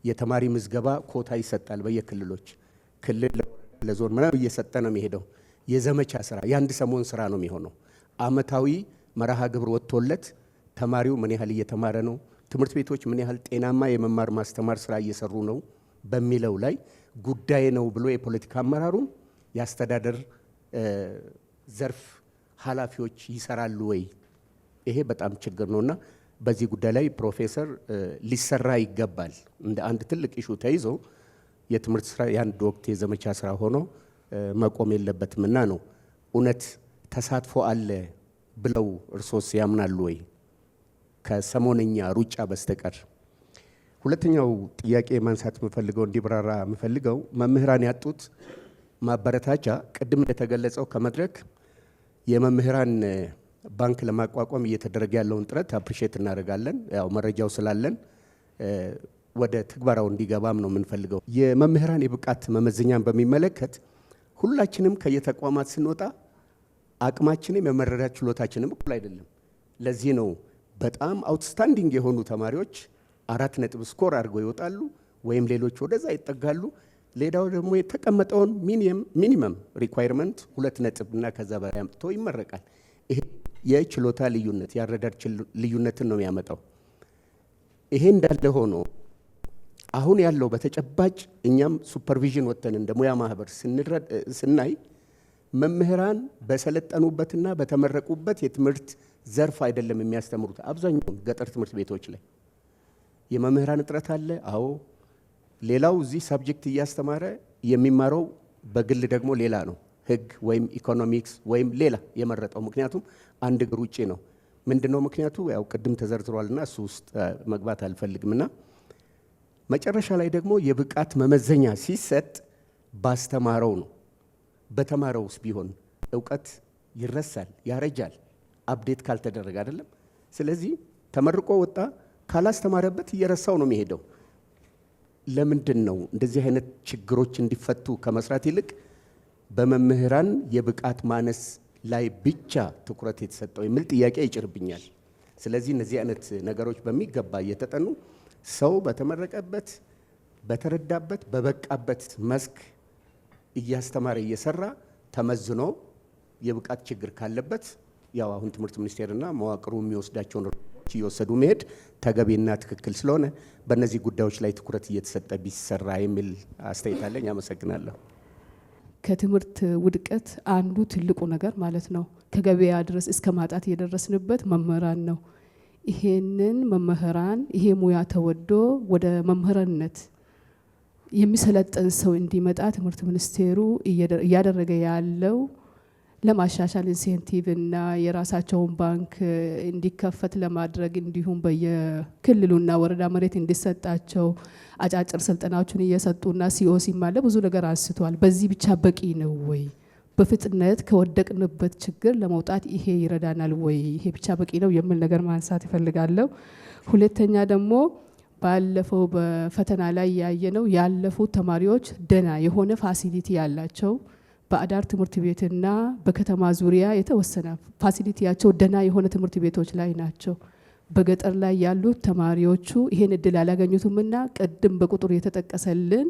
የተማሪ ምዝገባ ኮታ ይሰጣል በየክልሎች ክልል ለዞን ምናምን እየሰጠ ነው የሚሄደው። የዘመቻ ስራ የአንድ ሰሞን ስራ ነው የሚሆነው። አመታዊ መርሃ ግብር ወጥቶለት ተማሪው ምን ያህል እየተማረ ነው፣ ትምህርት ቤቶች ምን ያህል ጤናማ የመማር ማስተማር ስራ እየሰሩ ነው በሚለው ላይ ጉዳይ ነው ብሎ የፖለቲካ አመራሩም የአስተዳደር ዘርፍ ኃላፊዎች ይሰራሉ ወይ? ይሄ በጣም ችግር ነውና በዚህ ጉዳይ ላይ ፕሮፌሰር ሊሰራ ይገባል። እንደ አንድ ትልቅ ኢሹ ተይዞ የትምህርት ስራ የአንድ ወቅት የዘመቻ ስራ ሆኖ መቆም የለበትምና ነው። እውነት ተሳትፎ አለ ብለው እርሶስ ያምናሉ ወይ ከሰሞነኛ ሩጫ በስተቀር? ሁለተኛው ጥያቄ ማንሳት የምፈልገው እንዲብራራ የምፈልገው መምህራን ያጡት ማበረታቻ ቅድም እንደተገለጸው ከመድረክ የመምህራን ባንክ ለማቋቋም እየተደረገ ያለውን ጥረት አፕሪሼት እናደርጋለን። ያው መረጃው ስላለን ወደ ትግበራው እንዲገባም ነው የምንፈልገው። የመምህራን የብቃት መመዘኛን በሚመለከት ሁላችንም ከየተቋማት ስንወጣ አቅማችንም የመረዳት ችሎታችንም እኩል አይደለም። ለዚህ ነው በጣም አውትስታንዲንግ የሆኑ ተማሪዎች 4 ነጥብ ስኮር አድርገው ይወጣሉ፣ ወይም ሌሎች ወደዛ ይጠጋሉ። ሌላው ደግሞ የተቀመጠውን ሚኒመም ሪኳየርመንት 2 ነጥብ እና ከዛ በላይ አምጥቶ ይመረቃል። ይሄ የችሎታ ልዩነት የአረዳድ ልዩነትን ነው የሚያመጣው። ይሄ እንዳለ ሆኖ አሁን ያለው በተጨባጭ እኛም ሱፐርቪዥን ወጥተን እንደ ሙያ ማህበር ስናይ መምህራን በሰለጠኑበትና በተመረቁበት የትምህርት ዘርፍ አይደለም የሚያስተምሩት። አብዛኛውን ገጠር ትምህርት ቤቶች ላይ የመምህራን እጥረት አለ። አዎ፣ ሌላው እዚህ ሳብጀክት እያስተማረ የሚማረው በግል ደግሞ ሌላ ነው፣ ህግ ወይም ኢኮኖሚክስ ወይም ሌላ የመረጠው። ምክንያቱም አንድ እግር ውጪ ነው። ምንድነው ምክንያቱ? ያው ቅድም ተዘርዝሯልና እሱ ውስጥ መግባት አልፈልግምና መጨረሻ ላይ ደግሞ የብቃት መመዘኛ ሲሰጥ ባስተማረው ነው። በተማረውስ ቢሆን እውቀት ይረሳል፣ ያረጃል፣ አፕዴት ካልተደረገ አይደለም። ስለዚህ ተመርቆ ወጣ ካላስተማረበት እየረሳው ነው የሚሄደው። ለምንድን ነው እንደዚህ አይነት ችግሮች እንዲፈቱ ከመስራት ይልቅ በመምህራን የብቃት ማነስ ላይ ብቻ ትኩረት የተሰጠው የሚል ጥያቄ ይጭርብኛል። ስለዚህ እነዚህ አይነት ነገሮች በሚገባ እየተጠኑ ሰው በተመረቀበት በተረዳበት በበቃበት መስክ እያስተማረ እየሰራ ተመዝኖ የብቃት ችግር ካለበት ያው አሁን ትምህርት ሚኒስቴርና መዋቅሩ የሚወስዳቸውን እርምጃዎች እየወሰዱ መሄድ ተገቢና ትክክል ስለሆነ በእነዚህ ጉዳዮች ላይ ትኩረት እየተሰጠ ቢሰራ የሚል አስተያየት አለኝ። አመሰግናለሁ። ከትምህርት ውድቀት አንዱ ትልቁ ነገር ማለት ነው ከገበያ ድረስ እስከ ማጣት የደረስንበት መምህራን ነው። ይሄንን መምህራን ይሄ ሙያ ተወዶ ወደ መምህራንነት የሚሰለጥን ሰው እንዲመጣ ትምህርት ሚኒስቴሩ እያደረገ ያለው ለማሻሻል ኢንሴንቲቭ እና የራሳቸውን ባንክ እንዲከፈት ለማድረግ እንዲሁም በየክልሉና ወረዳ መሬት እንዲሰጣቸው አጫጭር ስልጠናዎችን እየሰጡና ሲኦሲ ማለ ብዙ ነገር አንስቷል። በዚህ ብቻ በቂ ነው ወይ? በፍጥነት ከወደቅንበት ችግር ለመውጣት ይሄ ይረዳናል ወይ? ይሄ ብቻ በቂ ነው የሚል ነገር ማንሳት ይፈልጋለሁ። ሁለተኛ ደግሞ ባለፈው በፈተና ላይ ያየነው ያለፉት ተማሪዎች ደና የሆነ ፋሲሊቲ ያላቸው በአዳር ትምህርት ቤትና በከተማ ዙሪያ የተወሰነ ፋሲሊቲያቸው ደና የሆነ ትምህርት ቤቶች ላይ ናቸው። በገጠር ላይ ያሉት ተማሪዎቹ ይሄን እድል አላገኙትምና ቅድም በቁጥር የተጠቀሰልን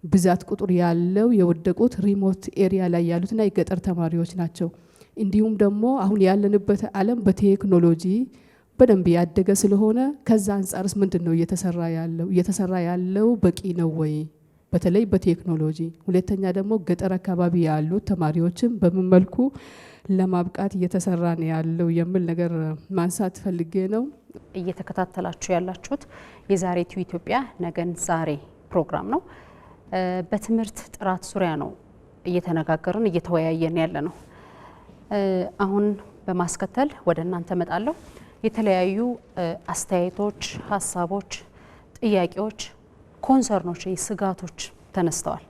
ብዛት ቁጥር ያለው የወደቁት ሪሞት ኤሪያ ላይ ያሉትና የገጠር ተማሪዎች ናቸው። እንዲሁም ደግሞ አሁን ያለንበት ዓለም በቴክኖሎጂ በደንብ ያደገ ስለሆነ ከዛ አንጻርስ ምንድነው እየተሰራ ያለው በቂ ነው ወይ? በተለይ በቴክኖሎጂ። ሁለተኛ ደግሞ ገጠር አካባቢ ያሉት ተማሪዎችን በምን መልኩ ለማብቃት እየተሰራ ነው ያለው የሚል ነገር ማንሳት ፈልጌ ነው። እየተከታተላችሁ ያላችሁት የዛሬቱ ኢትዮጵያ ነገን ዛሬ ፕሮግራም ነው። በትምህርት ጥራት ዙሪያ ነው እየተነጋገርን እየተወያየን ያለ ነው። አሁን በማስከተል ወደ እናንተ መጣለሁ። የተለያዩ አስተያየቶች፣ ሀሳቦች፣ ጥያቄዎች፣ ኮንሰርኖች፣ ስጋቶች ተነስተዋል።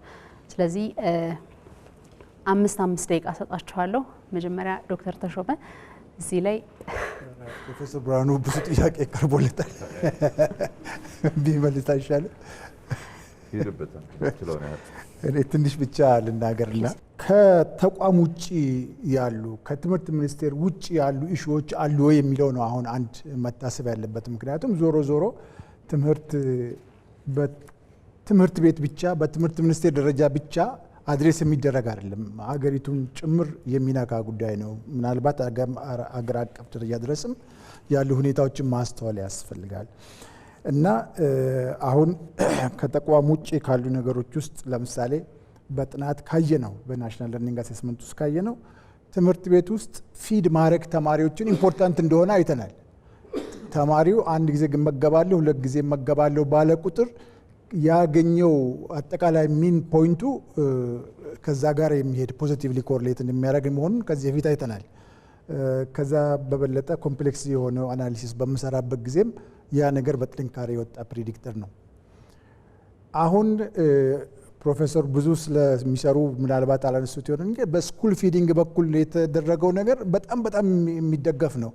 ስለዚህ 5 ደቂቃ ሰጣችኋለሁ። መጀመሪያ ዶክተር ተሾመ እዚህ ላይ ፕሮፌሰር ብርሃኑ ብዙ ጥያቄ ቀርቦለታል። ቢመልስ አይሻልም? እኔ ትንሽ ብቻ ልናገርና ከተቋም ውጭ ያሉ ከትምህርት ሚኒስቴር ውጭ ያሉ ኢሹዎች አሉ ወይ የሚለው ነው አሁን አንድ መታሰብ ያለበት። ምክንያቱም ዞሮ ዞሮ ትምህርት ቤት ብቻ በትምህርት ሚኒስቴር ደረጃ ብቻ አድሬስ የሚደረግ አይደለም፣ ሀገሪቱን ጭምር የሚነካ ጉዳይ ነው። ምናልባት አገር አቀፍ ደረጃ ድረስም ያሉ ሁኔታዎችን ማስተዋል ያስፈልጋል። እና አሁን ከተቋም ውጭ ካሉ ነገሮች ውስጥ ለምሳሌ በጥናት ካየነው በናሽናል ለርኒንግ አሴስመንት ውስጥ ካየነው ትምህርት ቤት ውስጥ ፊድ ማድረግ ተማሪዎችን ኢምፖርታንት እንደሆነ አይተናል። ተማሪው አንድ ጊዜ እመገባለሁ፣ ሁለት ጊዜ እመገባለሁ ባለ ቁጥር ያገኘው አጠቃላይ ሚን ፖይንቱ ከዛ ጋር የሚሄድ ፖዚቲቭሊ ኮሪሌት የሚያደርግ መሆኑን ከዚህ በፊት አይተናል። ከዛ በበለጠ ኮምፕሌክስ የሆነው አናሊሲስ በምሰራበት ጊዜም ያ ነገር በጥንካሬ የወጣ ፕሪዲክተር ነው። አሁን ፕሮፌሰር ብዙ ስለሚሰሩ ምናልባት አላነሱት ይሆን እንጂ በስኩል ፊዲንግ በኩል የተደረገው ነገር በጣም የሚደገፍ ነው።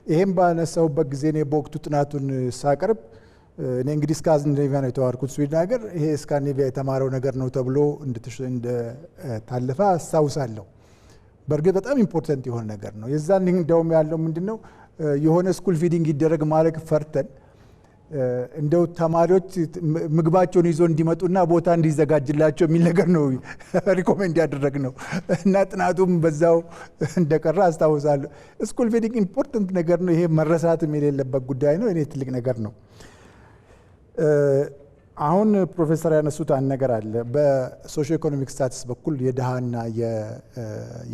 ይሄም ባነሳውበት ጊዜ እኔ በወቅቱ ጥናቱን ሳቀርብ እኔ እንግዲህ ስካንዲኔቪያ ነው የተዋርኩት ስዊድን ሀገር፣ ይሄ ስካንዲኔቪያ የተማረው ነገር ነው ተብሎ እንደታለፈ አስታውሳለሁ። በእርግጥ በጣም ኢምፖርታንት የሆነ ነገር ነው። የዛን እንደውም ያለው ምንድነው የሆነ ስኩል ፊዲንግ ይደረግ ማለት ፈርተን እንደው ተማሪዎች ምግባቸውን ይዞ እንዲመጡና ቦታ እንዲዘጋጅላቸው የሚል ነገር ነው ሪኮሜንድ ያደረግ ነው እና ጥናቱም በዛው እንደቀረ አስታውሳለሁ። ስኩል ፊዲንግ ኢምፖርታንት ነገር ነው። ይሄ መረሳትም የሌለበት ጉዳይ ነው። እኔ ትልቅ ነገር ነው። አሁን ፕሮፌሰር ያነሱት አንድ ነገር አለ። በሶሺዮ ኢኮኖሚክ ስታትስ በኩል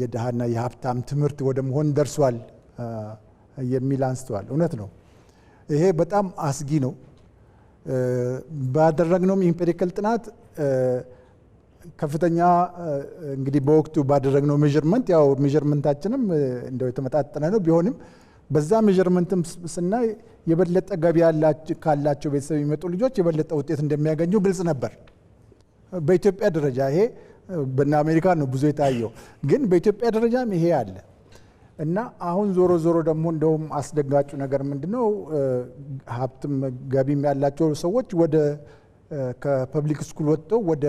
የድሃና የሀብታም ትምህርት ወደ መሆን ደርሷል የሚል አንስተዋል። እውነት ነው። ይሄ በጣም አስጊ ነው። ባደረግነውም ኢምፔሪካል ጥናት ከፍተኛ እንግዲህ በወቅቱ ባደረግነው ሜዥርመንት ያው ሜዥርመንታችንም እንደው የተመጣጠነ ነው ቢሆንም በዛ ሜዥርመንትም ስናይ የበለጠ ገቢ ካላቸው ቤተሰብ የሚመጡ ልጆች የበለጠ ውጤት እንደሚያገኙ ግልጽ ነበር። በኢትዮጵያ ደረጃ ይሄ በእነ አሜሪካ ነው ብዙ የታየው፣ ግን በኢትዮጵያ ደረጃም ይሄ አለ እና አሁን ዞሮ ዞሮ ደግሞ እንደውም አስደንጋጩ ነገር ምንድነው ሀብትም ገቢም ያላቸው ሰዎች ወደ ከፐብሊክ ስኩል ወጥተው ወደ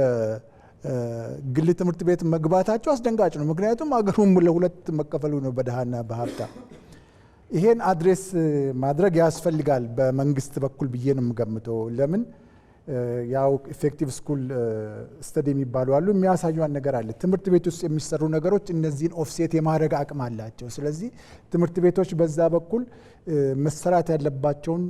ግል ትምህርት ቤት መግባታቸው አስደንጋጭ ነው። ምክንያቱም አገሩም ለሁለት መከፈሉ ነው በድሃና በሀብታም። ይሄን አድሬስ ማድረግ ያስፈልጋል በመንግስት በኩል ብዬ ነው የምገምተው። ለምን ያው ኢፌክቲቭ ስኩል ስተዲ የሚባሉ አሉ፣ የሚያሳዩን ነገር አለ። ትምህርት ቤት ውስጥ የሚሰሩ ነገሮች እነዚህን ኦፍሴት የማድረግ አቅም አላቸው። ስለዚህ ትምህርት ቤቶች በዛ በኩል መሰራት ያለባቸውን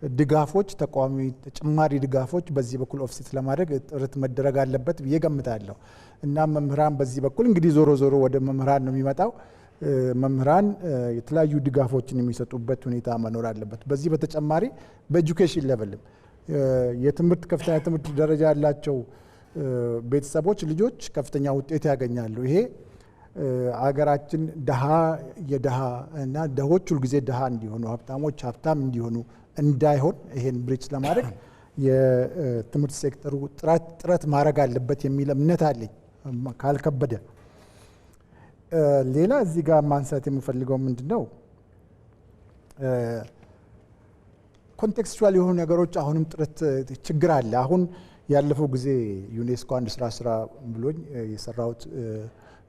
ድጋፎች፣ ተቋሚ ተጨማሪ ድጋፎች በዚህ በኩል ኦፍሴት ለማድረግ ጥረት መደረግ አለበት ብዬ ገምታለሁ። እና መምህራን በዚህ በኩል እንግዲህ ዞሮ ዞሮ ወደ መምህራን ነው የሚመጣው። መምህራን የተለያዩ ድጋፎችን የሚሰጡበት ሁኔታ መኖር አለበት። በዚህ በተጨማሪ በኤጁኬሽን ሌቨልም የትምህርት ከፍተኛ ትምህርት ደረጃ ያላቸው ቤተሰቦች ልጆች ከፍተኛ ውጤት ያገኛሉ። ይሄ አገራችን ድሃ የድሃ እና ድሆች ሁልጊዜ ድሃ እንዲሆኑ ሀብታሞች ሀብታም እንዲሆኑ እንዳይሆን ይሄን ብሪጅ ለማድረግ የትምህርት ሴክተሩ ጥረት ማድረግ አለበት የሚል እምነት አለኝ ካልከበደ። ሌላ እዚህ ጋር ማንሳት የምፈልገው ምንድነው ኮንቴክስቹዋል የሆኑ ነገሮች አሁንም ጥረት ችግር አለ። አሁን ያለፈው ጊዜ ዩኔስኮ አንድ ስራ ብሎኝ የሰራሁት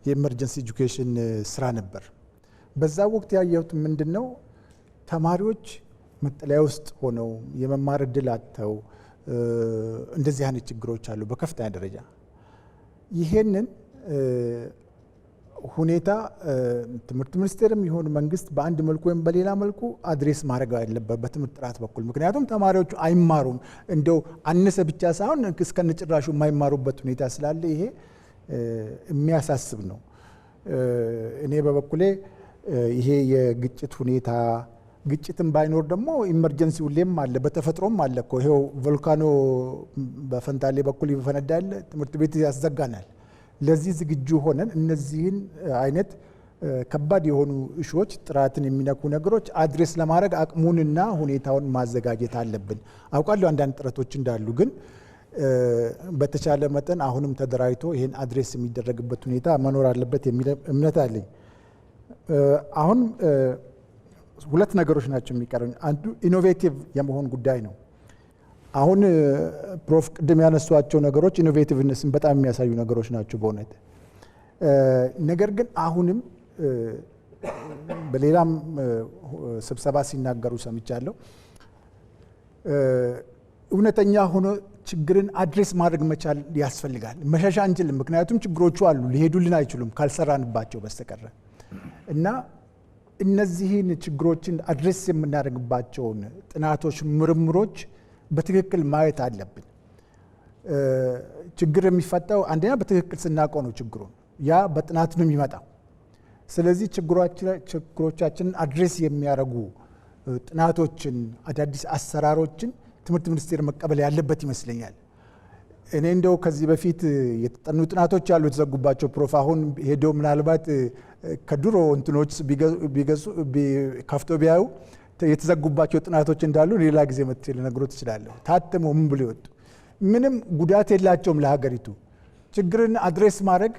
የኤመርጀንሲ ኤጁኬሽን ስራ ነበር። በዛ ወቅት ያየሁት ምንድነው ተማሪዎች መጠለያ ውስጥ ሆነው የመማር እድል አጥተው እንደዚህ አይነት ችግሮች አሉ በከፍተኛ ደረጃ። ይሄንን ሁኔታ ትምህርት ሚኒስቴርም ይሁን መንግስት በአንድ መልኩ ወይም በሌላ መልኩ አድሬስ ማድረግ አለበት በትምህርት ጥራት በኩል። ምክንያቱም ተማሪዎቹ አይማሩም፣ እንደው አነሰ ብቻ ሳይሆን እስከነጭራሹ የማይማሩበት ሁኔታ ስላለ ይሄ የሚያሳስብ ነው። እኔ በበኩሌ ይሄ የግጭት ሁኔታ ግጭትም ባይኖር ደግሞ ኢመርጀንሲ ሁሌም አለ፣ በተፈጥሮም አለ እኮ። ይሄው ቮልካኖ በፈንታሌ በኩል ይፈነዳል፣ ትምህርት ቤት ያስዘጋናል። ለዚህ ዝግጁ ሆነን እነዚህን አይነት ከባድ የሆኑ እሾች ጥራትን የሚነኩ ነገሮች አድሬስ ለማድረግ አቅሙንና ሁኔታውን ማዘጋጀት አለብን። አውቃለሁ አንዳንድ ጥረቶች እንዳሉ፣ ግን በተቻለ መጠን አሁንም ተደራጅቶ ይህን አድሬስ የሚደረግበት ሁኔታ መኖር አለበት የሚል እምነት አለኝ። አሁን ሁለት ነገሮች ናቸው የሚቀሩኝ። አንዱ ኢኖቬቲቭ የመሆን ጉዳይ ነው። አሁን ፕሮፍ ቅድም ያነሷቸው ነገሮች ኢኖቬቲቭነስን በጣም የሚያሳዩ ነገሮች ናቸው በእውነት። ነገር ግን አሁንም በሌላም ስብሰባ ሲናገሩ ሰምቻለሁ። እውነተኛ ሆኖ ችግርን አድሬስ ማድረግ መቻል ያስፈልጋል። መሸሻ አንችልም፣ ምክንያቱም ችግሮቹ አሉ፣ ሊሄዱልን አይችሉም ካልሰራንባቸው በስተቀረ እና እነዚህን ችግሮችን አድሬስ የምናደርግባቸውን ጥናቶች፣ ምርምሮች በትክክል ማየት አለብን። ችግር የሚፈታው አንደኛ በትክክል ስናውቀው ነው ችግሩን፣ ያ በጥናት ነው የሚመጣው። ስለዚህ ችግሮቻችንን አድሬስ የሚያደርጉ ጥናቶችን፣ አዳዲስ አሰራሮችን ትምህርት ሚኒስቴር መቀበል ያለበት ይመስለኛል። እኔ እንደው ከዚህ በፊት የተጠኑ ጥናቶች ያሉ የተዘጉባቸው ፕሮፍ አሁን ሄደው ምናልባት ከድሮ እንትኖች ከፍቶ ቢያዩ የተዘጉባቸው ጥናቶች እንዳሉ ሌላ ጊዜ መጥቼ ልነግሮት እችላለሁ። ታትሞ ምን ብሎ ይወጡ ምንም ጉዳት የላቸውም ለሀገሪቱ። ችግርን አድሬስ ማድረግ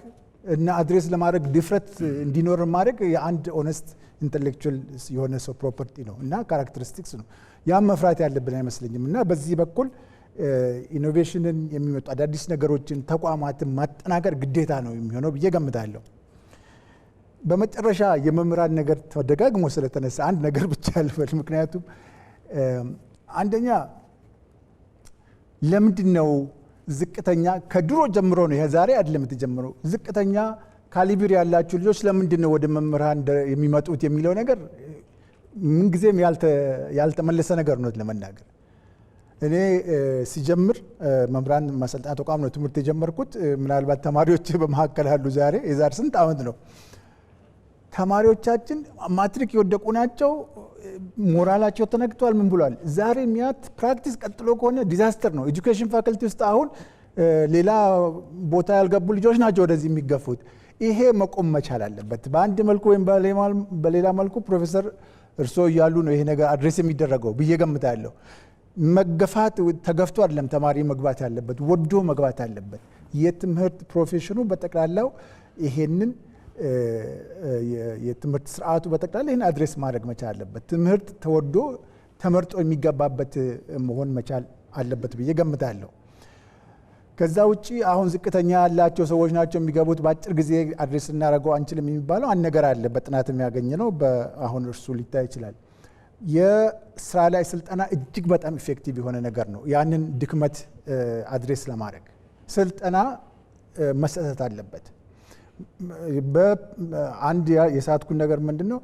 እና አድሬስ ለማድረግ ድፍረት እንዲኖር ማድረግ የአንድ ኦነስት ኢንተሌክቹዋል የሆነ ሰው ፕሮፐርቲ ነው እና ካራክተሪስቲክስ ነው። ያም መፍራት ያለብን አይመስለኝም። እና በዚህ በኩል ኢኖቬሽንን የሚመጡ አዳዲስ ነገሮችን ተቋማትን ማጠናከር ግዴታ ነው የሚሆነው ብዬ ገምታለሁ። በመጨረሻ የመምህራን ነገር ተደጋግሞ ስለተነሳ አንድ ነገር ብቻ ያልፈል። ምክንያቱም አንደኛ ለምንድን ነው ዝቅተኛ ከድሮ ጀምሮ ነው ይሄ ዛሬ አይደለም የተጀመረው። ዝቅተኛ ካሊብር ያላችሁ ልጆች ለምንድን ነው ወደ መምህራን የሚመጡት የሚለው ነገር ምንጊዜም ያልተመለሰ ነገር ነው ለመናገር። እኔ ሲጀምር መምህራን ማሰልጠኛ ተቋም ነው ትምህርት የጀመርኩት። ምናልባት ተማሪዎች በመካከል አሉ ዛሬ የዛሬ ስንት ዓመት ነው። ተማሪዎቻችን ማትሪክ የወደቁ ናቸው። ሞራላቸው ተነክቷል። ምን ብሏል? ዛሬ ሚያት ፕራክቲስ ቀጥሎ ከሆነ ዲዛስተር ነው። ኤጁኬሽን ፋክልቲ ውስጥ አሁን ሌላ ቦታ ያልገቡ ልጆች ናቸው ወደዚህ የሚገፉት። ይሄ መቆም መቻል አለበት በአንድ መልኩ ወይም በሌላ መልኩ። ፕሮፌሰር እርስዎ እያሉ ነው ይሄ ነገር አድሬስ የሚደረገው ብዬ ገምታለሁ። መገፋት ተገፍቶ አይደለም ተማሪ መግባት ያለበት፣ ወዶ መግባት አለበት። የትምህርት ፕሮፌሽኑ በጠቅላላው ይሄንን የትምህርት ስርዓቱ በጠቅላላ ይህን አድሬስ ማድረግ መቻል አለበት። ትምህርት ተወዶ ተመርጦ የሚገባበት መሆን መቻል አለበት ብዬ ገምታለሁ። ከዛ ውጪ አሁን ዝቅተኛ ያላቸው ሰዎች ናቸው የሚገቡት፣ በአጭር ጊዜ አድሬስ እናደርገው አንችልም የሚባለው አንድ ነገር አለ። በጥናት የሚያገኘ ነው። አሁን እርሱ ሊታይ ይችላል። የስራ ላይ ስልጠና እጅግ በጣም ኢፌክቲቭ የሆነ ነገር ነው። ያንን ድክመት አድሬስ ለማድረግ ስልጠና መሰጠት አለበት። በአንድ የሳትኩን ነገር ምንድን ነው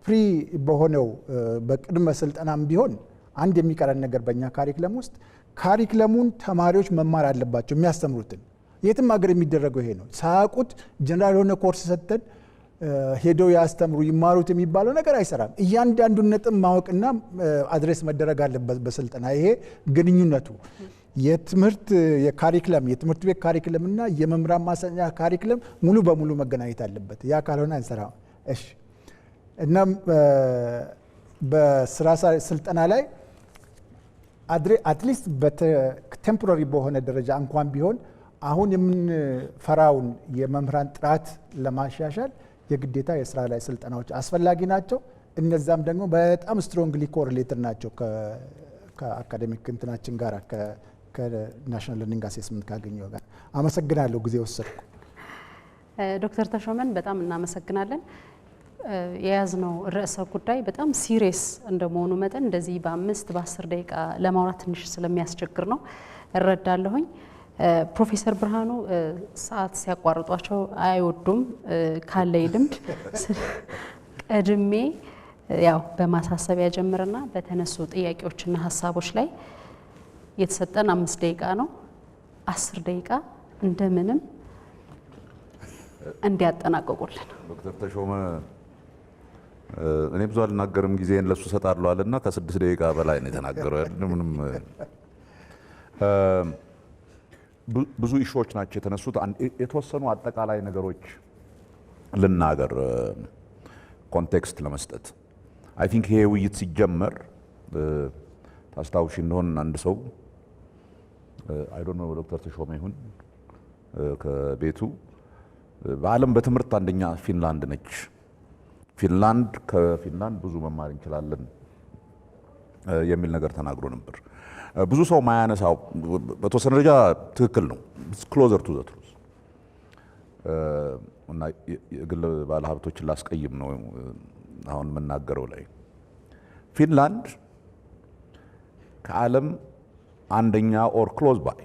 ፕሪ በሆነው በቅድመ ስልጠናም ቢሆን አንድ የሚቀረን ነገር በእኛ ካሪክለም ውስጥ ካሪክለሙን ተማሪዎች መማር አለባቸው። የሚያስተምሩትን የትም ሀገር የሚደረገው ይሄ ነው። ሳያውቁት ጀነራል የሆነ ኮርስ ሰጥተን ሄደው ያስተምሩ ይማሩት የሚባለው ነገር አይሰራም። እያንዳንዱን ነጥብ ማወቅና አድሬስ መደረግ አለበት በስልጠና። ይሄ ግንኙነቱ የትምህርት የትምህርት ቤት ካሪክለም እና የመምህራን ማሰልጠኛ ካሪክለም ሙሉ በሙሉ መገናኘት አለበት። ያ ካልሆነ አንሰራም። እሺ። እናም በስራ ስልጠና ላይ አትሊስት በቴምፖራሪ በሆነ ደረጃ እንኳን ቢሆን አሁን የምንፈራውን የመምህራን ጥራት ለማሻሻል የግዴታ የስራ ላይ ስልጠናዎች አስፈላጊ ናቸው። እነዛም ደግሞ በጣም ስትሮንግሊ ኮሪሌትድ ናቸው ከአካዴሚክ እንትናችን ጋር ከናሽናል ለርኒንግ አሴስመንት ካገኘው ጋር። አመሰግናለሁ ጊዜ ወሰድኩ። ዶክተር ተሾመን በጣም እናመሰግናለን። የያዝነው ርዕሰ ጉዳይ በጣም ሲሪየስ እንደመሆኑ መጠን እንደዚህ በ5-10 ደቂቃ ለማውራት ትንሽ ስለሚያስቸግር ነው እረዳለሁኝ። ፕሮፌሰር ብርሃኑ ሰዓት ሲያቋርጧቸው አይወዱም። ካለኝ ልምድ ቀድሜ ያው በማሳሰቢያ ጀምርና በተነሱ ጥያቄዎችና ሀሳቦች ላይ የተሰጠን 5 ደቂቃ ነው። 10 ደቂቃ እንደምንም እንዲያጠናቀቁልን። ዶክተር ተሾመ እኔ ብዙ አልናገርም ጊዜን ለሱ ሰጣለሁ አለና ከ6 ደቂቃ በላይ ነው የተናገረው። ምንም ብዙ ኢሹዎች ናቸው የተነሱት። የተወሰኑ አጠቃላይ ነገሮች ልናገር ኮንቴክስት ለመስጠት። አይ ቲንክ ይሄ ውይይት ሲጀመር ታስታውሺ እንደሆን አንድ ሰው አይ ዶንት ኖ ዶክተር ተሾመ ይሁን ከቤቱ በዓለም በትምህርት አንደኛ ፊንላንድ ነች። ከፊንላንድ ብዙ መማር እንችላለን የሚል ነገር ተናግሮ ነበር። ብዙ ሰው ማያነሳው በተወሰነ ደረጃ ትክክል ነው። ክሎዘር ቱ ዘ ትሩዝ እና የግል ባለሀብቶችን ላስቀይም ነው አሁን የምናገረው ላይ ፊንላንድ ከዓለም አንደኛ ኦር ክሎዝ ባይ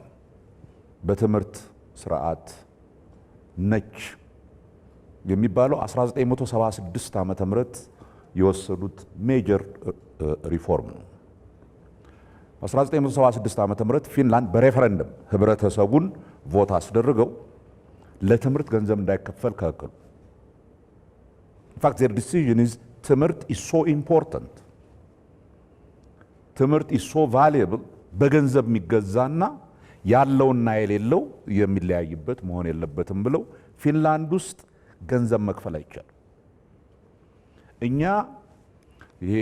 በትምህርት ስርዓት ነች የሚባለው 1976 ዓመተ ምህረት የወሰዱት ሜጀር ሪፎርም ነው። 1976 ዓመተ ምህረት ፊንላንድ በሬፈረንደም ህብረተሰቡን ቮት አስደርገው ለትምህርት ገንዘብ እንዳይከፈል ከለከሉ። ኢንፋክት their decision is ትምህርት is so important ትምህርት is so valuable በገንዘብ የሚገዛና ያለውና የሌለው የሚለያይበት መሆን የለበትም ብለው ፊንላንድ ውስጥ ገንዘብ መክፈል አይቻልም። እኛ ይሄ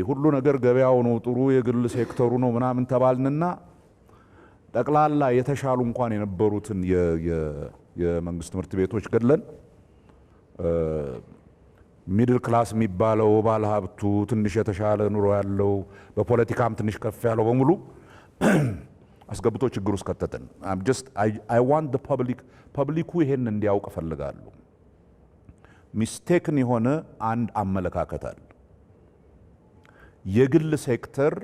ሁሉ ነገር ገበያው ነው ጥሩ የግል ሴክተሩ ነው ምናምን ተባልንና ጠቅላላ የተሻሉ እንኳን የነበሩትን የመንግስት ትምህርት ቤቶች ገድለን ሚድል ክላስ የሚባለው ባለ ሀብቱ ትንሽ የተሻለ ኑሮ ያለው በፖለቲካም ትንሽ ከፍ ያለው በሙሉ አስገብቶ ችግር ውስጥ ከተተን። I want the ፐብሊኩ ይሄን እንዲያውቅ እፈልጋለሁ። ሚስቴክን የሆነ አንድ አመለካከት አለ። የግል ሴክተር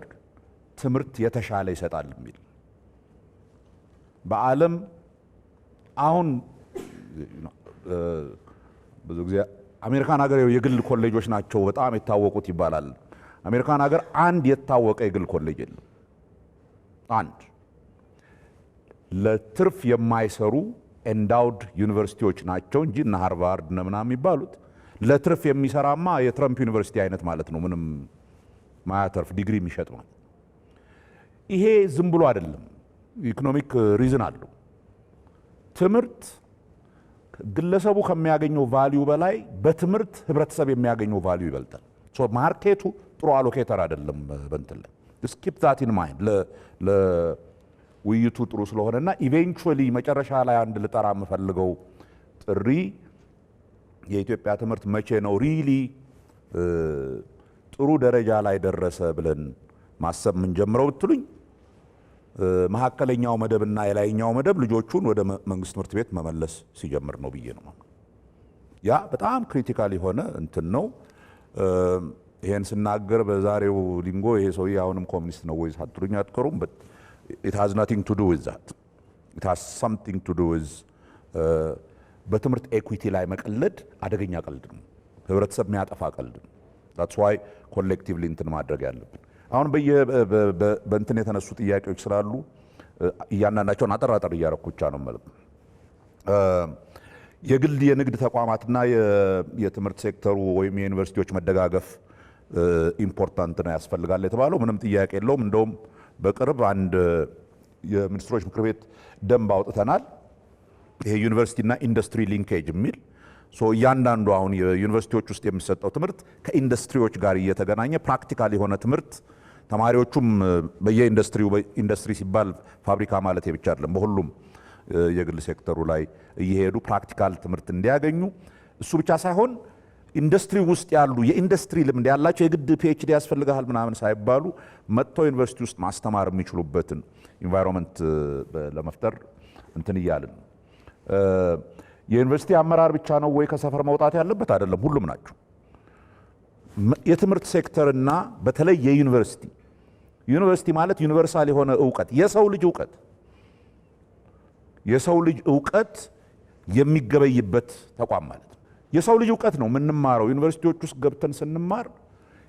ትምህርት የተሻለ ይሰጣል የሚል በዓለም አሁን ብዙ ጊዜ አሜሪካን ሀገር የግል ኮሌጆች ናቸው በጣም የታወቁት ይባላል። አሜሪካን ሀገር አንድ የታወቀ የግል ኮሌጅ የለም። አንድ ለትርፍ የማይሰሩ ኤንዳውድ ዩኒቨርሲቲዎች ናቸው እንጂ እነ ሃርቫርድ እነ ምናምን የሚባሉት ለትርፍ የሚሰራማ የትረምፕ ዩኒቨርሲቲ አይነት ማለት ነው። ምንም ማያተርፍ ዲግሪ የሚሸጥ ማለት። ይሄ ዝም ብሎ አይደለም፣ ኢኮኖሚክ ሪዝን አለው። ትምህርት ግለሰቡ ከሚያገኘው ቫልዩ በላይ በትምህርት ህብረተሰብ የሚያገኘው ቫልዩ ይበልጣል። ሶ ማርኬቱ ጥሩ አሎኬተር አይደለም። በእንትን ላይ ስኪፕ ዛት ኢን ማይንድ ለውይይቱ ጥሩ ስለሆነና ኢቬንቹዋሊ መጨረሻ ላይ አንድ ልጠራ የምፈልገው ጥሪ የኢትዮጵያ ትምህርት መቼ ነው ሪሊ ጥሩ ደረጃ ላይ ደረሰ ብለን ማሰብ የምንጀምረው ብትሉኝ መካከለኛው መደብና የላይኛው መደብ ልጆቹን ወደ መንግስት ትምህርት ቤት መመለስ ሲጀምር ነው ብዬ ነው። ያ በጣም ክሪቲካል የሆነ እንትን ነው። ይሄን ስናገር በዛሬው ሊንጎ ይሄ ሰውዬ አሁንም ኮሚኒስት ነው ወይ ሳትሉኝ አትቀሩም። but it has nothing to do with that. it has something to do with በትምህርት ኤኩዊቲ ላይ መቀለድ አደገኛ ቀልድ ነው። ህብረተሰብ የሚያጠፋ ቀልድ ነው። that's why ኮሌክቲቭሊ እንትን ማድረግ ያለብን አሁን በእንትን የተነሱ ጥያቄዎች ስላሉ እያንዳንዳቸውን አጠር እያረኩ ብቻ ነው ማለት ነው። የግል የንግድ ተቋማትና የትምህርት ሴክተሩ ወይም የዩኒቨርሲቲዎች መደጋገፍ ኢምፖርታንት ነው ያስፈልጋል የተባለው ምንም ጥያቄ የለውም። እንደውም በቅርብ አንድ የሚኒስትሮች ምክር ቤት ደንብ አውጥተናል። ይሄ ዩኒቨርሲቲና ኢንዱስትሪ ሊንኬጅ የሚል እያንዳንዱ አሁን የዩኒቨርሲቲዎች ውስጥ የሚሰጠው ትምህርት ከኢንዱስትሪዎች ጋር እየተገናኘ ፕራክቲካል የሆነ ትምህርት ተማሪዎቹም በየኢንዱስትሪው ኢንዱስትሪ ሲባል ፋብሪካ ማለት ብቻ አይደለም፣ በሁሉም የግል ሴክተሩ ላይ እየሄዱ ፕራክቲካል ትምህርት እንዲያገኙ እሱ ብቻ ሳይሆን ኢንዱስትሪ ውስጥ ያሉ የኢንዱስትሪ ልምድ ያላቸው የግድ ፒኤችዲ ያስፈልጋል ምናምን ሳይባሉ መጥተው ዩኒቨርሲቲ ውስጥ ማስተማር የሚችሉበትን ኢንቫይሮንመንት ለመፍጠር እንትን እያልን ነው። የዩኒቨርሲቲ አመራር ብቻ ነው ወይ ከሰፈር መውጣት ያለበት? አይደለም፣ ሁሉም ናቸው። የትምህርት ሴክተርና በተለይ ዩኒቨርሲቲ ማለት ዩኒቨርሳል የሆነ እውቀት የሰው ልጅ እውቀት የሚገበይበት ተቋም ማለት ነው። የሰው ልጅ እውቀት ነው የምንማረው። ዩኒቨርሲቲዎች ውስጥ ገብተን ስንማር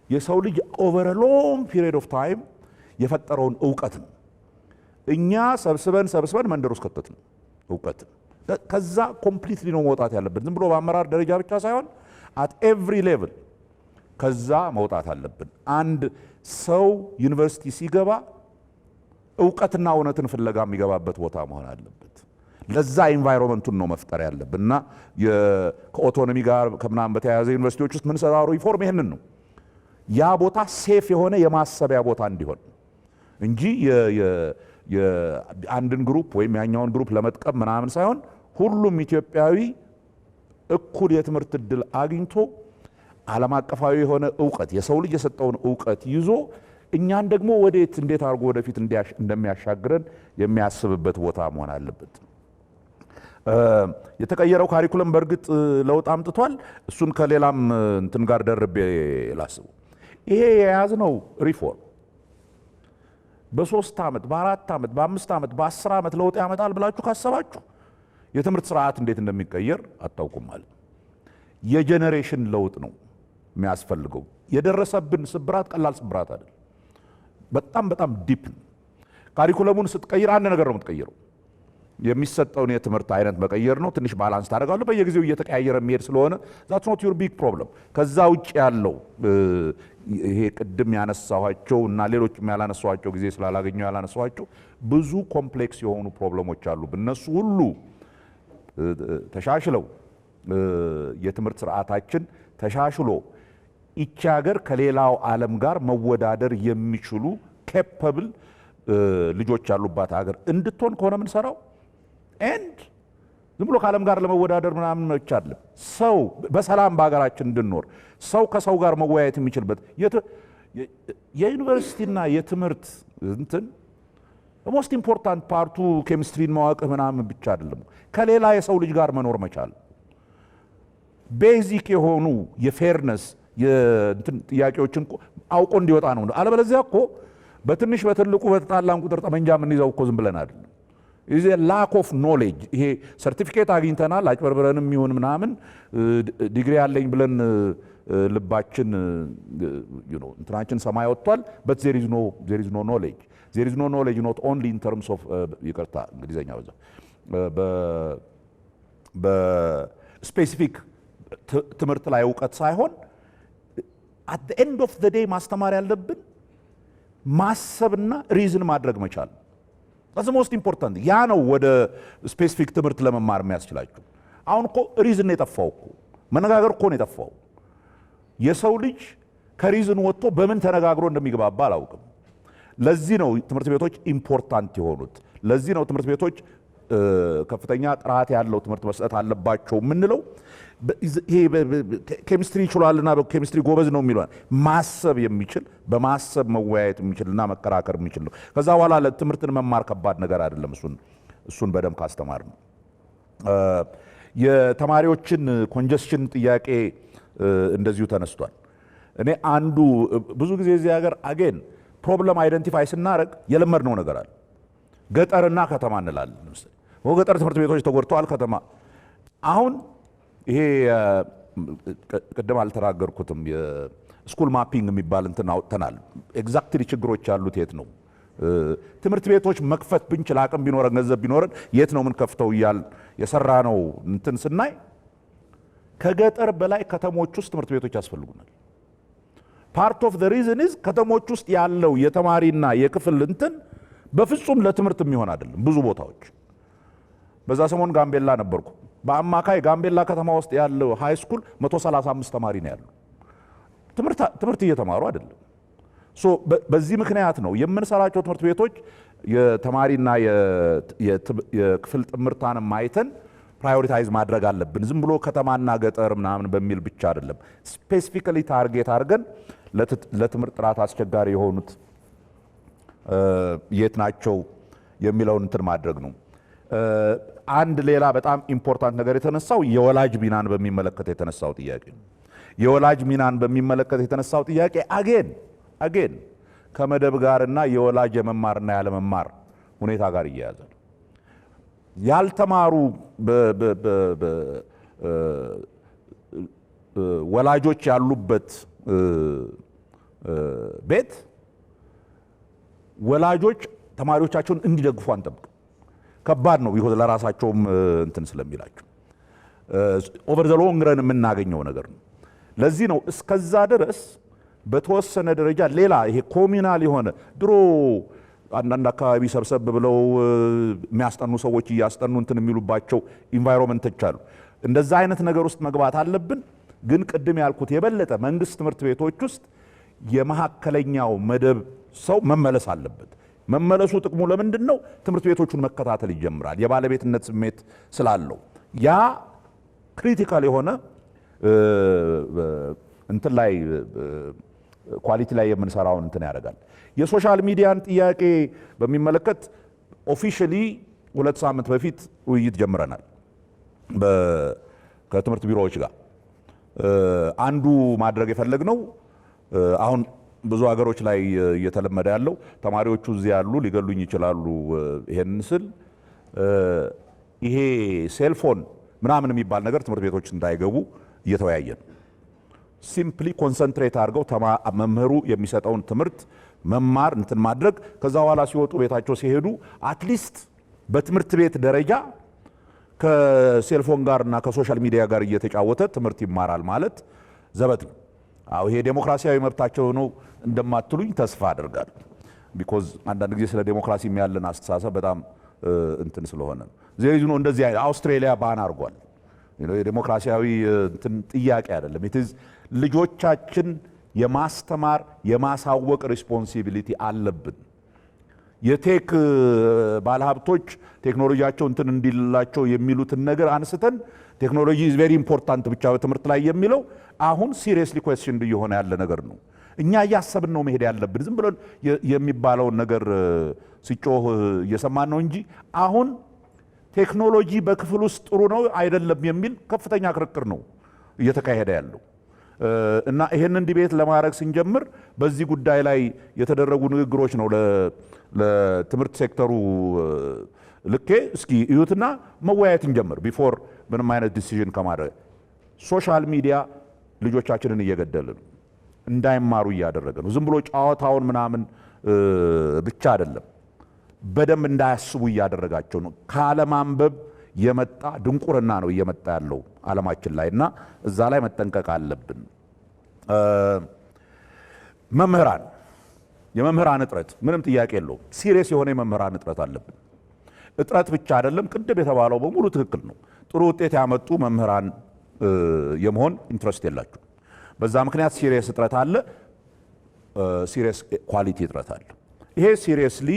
የሰው ልጅ ኦቨር ሎንግ ፒሪየድ ኦፍ ታይም የፈጠረውን እውቀት ነው እኛ ሰብስበን መንደር ውስጥ ከተት ነው እውቀት። ከዛ ኮምፕሊትሊ ነው መውጣት ያለብን። ዝም ብሎ በአመራር ደረጃ ብቻ ሳይሆን አት ኤቭሪ ሌቭል ከዛ መውጣት አለብን። አንድ ሰው ዩኒቨርሲቲ ሲገባ እውቀትና እውነትን ፍለጋ የሚገባበት ቦታ መሆን አለበት። ለዛ ኢንቫይሮንመንቱን ነው መፍጠር ያለብን እና ከኦቶኖሚ ጋር ከምናምን በተያያዘ ዩኒቨርሲቲዎች ውስጥ ምንሰራው ሪፎርም ይሄንን ነው። ያ ቦታ ሴፍ የሆነ የማሰቢያ ቦታ እንዲሆን እንጂ የአንድን ግሩፕ ወይም ያኛውን ግሩፕ ለመጥቀም ምናምን ሳይሆን ሁሉም ኢትዮጵያዊ እኩል የትምህርት እድል አግኝቶ ዓለም አቀፋዊ የሆነ እውቀት የሰው ልጅ የሰጠውን እውቀት ይዞ እኛን ደግሞ ወዴት እንዴት አድርጎ ወደፊት እንደሚያሻግረን የሚያስብበት ቦታ መሆን አለበት። የተቀየረው ካሪኩለም በእርግጥ ለውጥ አምጥቷል። እሱን ከሌላም እንትን ጋር ደርቤ ላስበው። ይሄ የያዝነው ሪፎርም በ3 ዓመት በ4 ዓመት በ5 ዓመት በ10 ዓመት ለውጥ ያመጣል ብላችሁ ካሰባችሁ የትምህርት ስርዓት እንዴት እንደሚቀየር አታውቁም ማለት። የጄኔሬሽን ለውጥ ነው የሚያስፈልገው። የደረሰብን ስብራት ቀላል ስብራት አይደል፣ በጣም በጣም ዲፕ ነው። ካሪኩለሙን ስትቀይር አንድ ነገር ነው የምትቀይረው፣ የሚሰጠውን የትምህርት አይነት መቀየር ነው። ትንሽ ባላንስ ታደርጋለህ። በየጊዜው እየተቀያየረ የሚሄድ ስለሆነ that's not your big problem። ከዛ ውጭ ያለው ይሄ ቅድም ያነሳኋቸው እና ሌሎችም ያላነሳኋቸው ጊዜ ስላላገኘው ያላነሳኋቸው ብዙ ኮምፕሌክስ የሆኑ ፕሮብለሞች አሉ። እነሱ ሁሉ ተሻሽለው የትምህርት ስርዓታችን ተሻሽሎ ይቺ ሀገር ከሌላው ዓለም ጋር መወዳደር የሚችሉ ኬፐብል ልጆች ያሉባት ሀገር እንድትሆን ከሆነ የምንሰራው ኤንድ ዝም ብሎ ከዓለም ጋር ለመወዳደር ምናምን ብቻ አይደለም። ሰው በሰላም በሀገራችን እንድንኖር ሰው ከሰው ጋር መወያየት የሚችልበት የዩኒቨርሲቲና የትምህርት እንትን ሞስት ኢምፖርታንት ፓርቱ ኬሚስትሪን ማወቅ ምናምን ብቻ አይደለም፣ ከሌላ የሰው ልጅ ጋር መኖር መቻል። ቤዚክ የሆኑ የፌርነስ የእንትን ጥያቄዎችን አውቆ እንዲወጣ ነው። አለበለዚያ እኮ በትንሽ በትልቁ በተጣላን ቁጥር ጠመንጃ የምንይዘው እኮ ዝም ብለን አይደለም። ኢዝ ላክ ኦፍ ኖሌጅ። ይሄ ሰርቲፊኬት አግኝተናል አጭበርብረንም ይሁን ምናምን ዲግሪ ያለኝ ብለን ልባችን እንትናችን ሰማይ ወጥቷል። በት ዜር ኢዝ ኖ ኖሌጅ ዜር ኢዝ ኖ ኖሌጅ ኖት ኦንሊ ኢን ተርምስ ኦፍ ይቅርታ እንግሊዝኛ በዛ በስፔሲፊክ ትምህርት ላይ እውቀት ሳይሆን አት ዘ ኤንድ ኦፍ ዘ ዴይ ማስተማር ያለብን ማሰብና ሪዝን ማድረግ መቻል። that's most important። ያ ነው ወደ ስፔሲፊክ ትምህርት ለመማር የሚያስችላችሁ። አሁን እኮ ሪዝን ነው የጠፋው እኮ መነጋገር እኮ ነው የጠፋው። የሰው ልጅ ከሪዝን ወጥቶ በምን ተነጋግሮ እንደሚግባባ አላውቅም። ለዚህ ነው ትምህርት ቤቶች ኢምፖርታንት የሆኑት። ለዚህ ነው ትምህርት ቤቶች ከፍተኛ ጥራት ያለው ትምህርት መስጠት አለባቸው የምንለው። ይሄ ኬሚስትሪ ይችላልና በኬሚስትሪ ጎበዝ ነው የሚለው ማሰብ የሚችል በማሰብ መወያየት የሚችልና መከራከር የሚችል ነው። ከዛ በኋላ ለትምህርትን መማር ከባድ ነገር አይደለም። እሱን በደንብ ካስተማር ነው። የተማሪዎችን ኮንጀስሽን ጥያቄ እንደዚሁ ተነስቷል። እኔ አንዱ ብዙ ጊዜ እዚህ ሀገር አጌን ፕሮብለም አይደንቲፋይ ስናደርግ የለመድነው ነገር አለ። ገጠርና ከተማ እንላለን። ለምሳሌ ገጠር ትምህርት ቤቶች ተጎድተዋል፣ ከተማ አሁን ይሄ ቅድም አልተናገርኩትም የስኩል ማፒንግ የሚባል እንትን አውጥተናል። ኤግዛክትሊ ችግሮች ያሉት የት ነው? ትምህርት ቤቶች መክፈት ብንችል አቅም ቢኖረን ገንዘብ ቢኖረን የት ነው ምን ከፍተው እያል የሰራ ነው እንትን ስናይ ከገጠር በላይ ከተሞች ውስጥ ትምህርት ቤቶች ያስፈልጉናል። ፓርት ኦፍ ዘ ሪዝን ኢዝ ከተሞች ውስጥ ያለው የተማሪና የክፍል እንትን በፍጹም ለትምህርት የሚሆን አይደለም። ብዙ ቦታዎች በዛ ሰሞን ጋምቤላ ነበርኩ። በአማካይ ጋምቤላ ከተማ ውስጥ ያለው ሃይ ስኩል 135 ተማሪ ነው ያለው። ትምህርት እየተማሩ አይደለም። ሶ በዚህ ምክንያት ነው የምንሰራቸው ትምህርት ቤቶች የተማሪና የክፍል ጥምርታን ማይተን ፕራዮሪታይዝ ማድረግ አለብን። ዝም ብሎ ከተማና ገጠር ምናምን በሚል ብቻ አይደለም። ስፔሲፊካሊ ታርጌት አድርገን ለትምህርት ጥራት አስቸጋሪ የሆኑት የት ናቸው የሚለውን እንትን ማድረግ ነው። አንድ ሌላ በጣም ኢምፖርታንት ነገር የተነሳው የወላጅ ሚናን በሚመለከት የተነሳው ጥያቄ ነው። የወላጅ ሚናን በሚመለከት የተነሳው ጥያቄ አጌን ከመደብ ጋርና የወላጅ የመማርና ያለመማር ሁኔታ ጋር እያያዘ ነው። ያልተማሩ ወላጆች ያሉበት ቤት ወላጆች ተማሪዎቻቸውን እንዲደግፉ አንጠብቅ። ከባድ ነው ይሆን ለራሳቸውም እንትን ስለሚላቸው ኦቨር ዘ ሎንግ ረን የምናገኘው ነገር ነው። ለዚህ ነው እስከዛ ድረስ በተወሰነ ደረጃ ሌላ ይሄ ኮሚናል የሆነ ድሮ አንዳንድ አካባቢ ሰብሰብ ብለው የሚያስጠኑ ሰዎች እያስጠኑ እንትን የሚሉባቸው ኢንቫይሮንመንቶች አሉ። እንደዛ አይነት ነገር ውስጥ መግባት አለብን። ግን ቅድም ያልኩት የበለጠ መንግስት ትምህርት ቤቶች ውስጥ የመካከለኛው መደብ ሰው መመለስ አለበት። መመለሱ ጥቅሙ ለምንድን ነው? ትምህርት ቤቶቹን መከታተል ይጀምራል። የባለቤትነት ስሜት ስላለው ያ ክሪቲካል የሆነ እንትን ላይ ኳሊቲ ላይ የምንሰራውን እንትን ያደርጋል። የሶሻል ሚዲያን ጥያቄ በሚመለከት ኦፊሻሊ 2 ሳምንት በፊት ውይይት ጀምረናል ከትምህርት ቢሮዎች ጋር። አንዱ ማድረግ የፈለግነው አሁን ብዙ ሀገሮች ላይ እየተለመደ ያለው ተማሪዎቹ እዚህ ያሉ ሊገሉኝ ይችላሉ ይሄንን ስል ይሄ ሴልፎን ምናምን የሚባል ነገር ትምህርት ቤቶች እንዳይገቡ እየተወያየን ሲምፕሊ ኮንሰንትሬት አድርገው መምህሩ የሚሰጠውን ትምህርት መማር እንትን ማድረግ ከዛ በኋላ ሲወጡ ቤታቸው ሲሄዱ አትሊስት በትምህርት ቤት ደረጃ ከሴልፎን ጋር እና ከሶሻል ሚዲያ ጋር እየተጫወተ ትምህርት ይማራል ማለት ዘበት ነው። አዎ ይሄ ዴሞክራሲያዊ መብታቸው ነው እንደማትሉኝ ተስፋ አድርጋለሁ። ቢኮዝ አንዳንድ ጊዜ ስለ ዴሞክራሲ ያለን አስተሳሰብ በጣም እንትን ስለሆነ ዘይዙ ነው። እንደዚህ አውስትራሊያ ባን አድርጓል። የዴሞክራሲያዊ እንትን ጥያቄ አይደለም። ኢትዝ ልጆቻችን የማስተማር የማሳወቅ ሪስፖንሲቢሊቲ አለብን። የቴክ ባለሀብቶች ቴክኖሎጂያቸው እንትን እንዲላቸው የሚሉትን ነገር አንስተን ቴክኖሎጂ ኢዝ ቬሪ ኢምፖርታንት ብቻ በትምህርት ላይ የሚለው አሁን ሲሪየስሊ ኩዌስችን እየሆነ ያለ ነገር ነው። እኛ እያሰብን ነው መሄድ ያለብን። ዝም ብለን የሚባለውን ነገር ሲጮህ እየሰማን ነው እንጂ አሁን ቴክኖሎጂ በክፍል ውስጥ ጥሩ ነው አይደለም የሚል ከፍተኛ ክርክር ነው እየተካሄደ ያለው እና ይሄንን ዲቤት ለማድረግ ስንጀምር በዚህ ጉዳይ ላይ የተደረጉ ንግግሮች ነው ለትምህርት ሴክተሩ ልኬ እስኪ እዩትና መወያየት እንጀምር ቢፎር ምንም አይነት ዲሲዥን ከማድረግ። ሶሻል ሚዲያ ልጆቻችንን እየገደለ ነው፣ እንዳይማሩ እያደረገ ነው። ዝም ብሎ ጨዋታውን ምናምን ብቻ አይደለም፣ በደንብ እንዳያስቡ እያደረጋቸው ነው። ካለማንበብ የመጣ ድንቁርና ነው እየመጣ ያለው ዓለማችን ላይ እና እዛ ላይ መጠንቀቅ አለብን። መምህራን የመምህራን እጥረት ምንም ጥያቄ የለውም። ሲሪየስ የሆነ የመምህራን እጥረት አለብን። እጥረት ብቻ አይደለም፣ ቅድም የተባለው በሙሉ ትክክል ነው። ጥሩ ውጤት ያመጡ መምህራን የመሆን ኢንትረስት የላቸው። በዛ ምክንያት ሲሪየስ እጥረት አለ፣ ሲሪየስ ኳሊቲ እጥረት አለ። ይሄ ሲሪየስሊ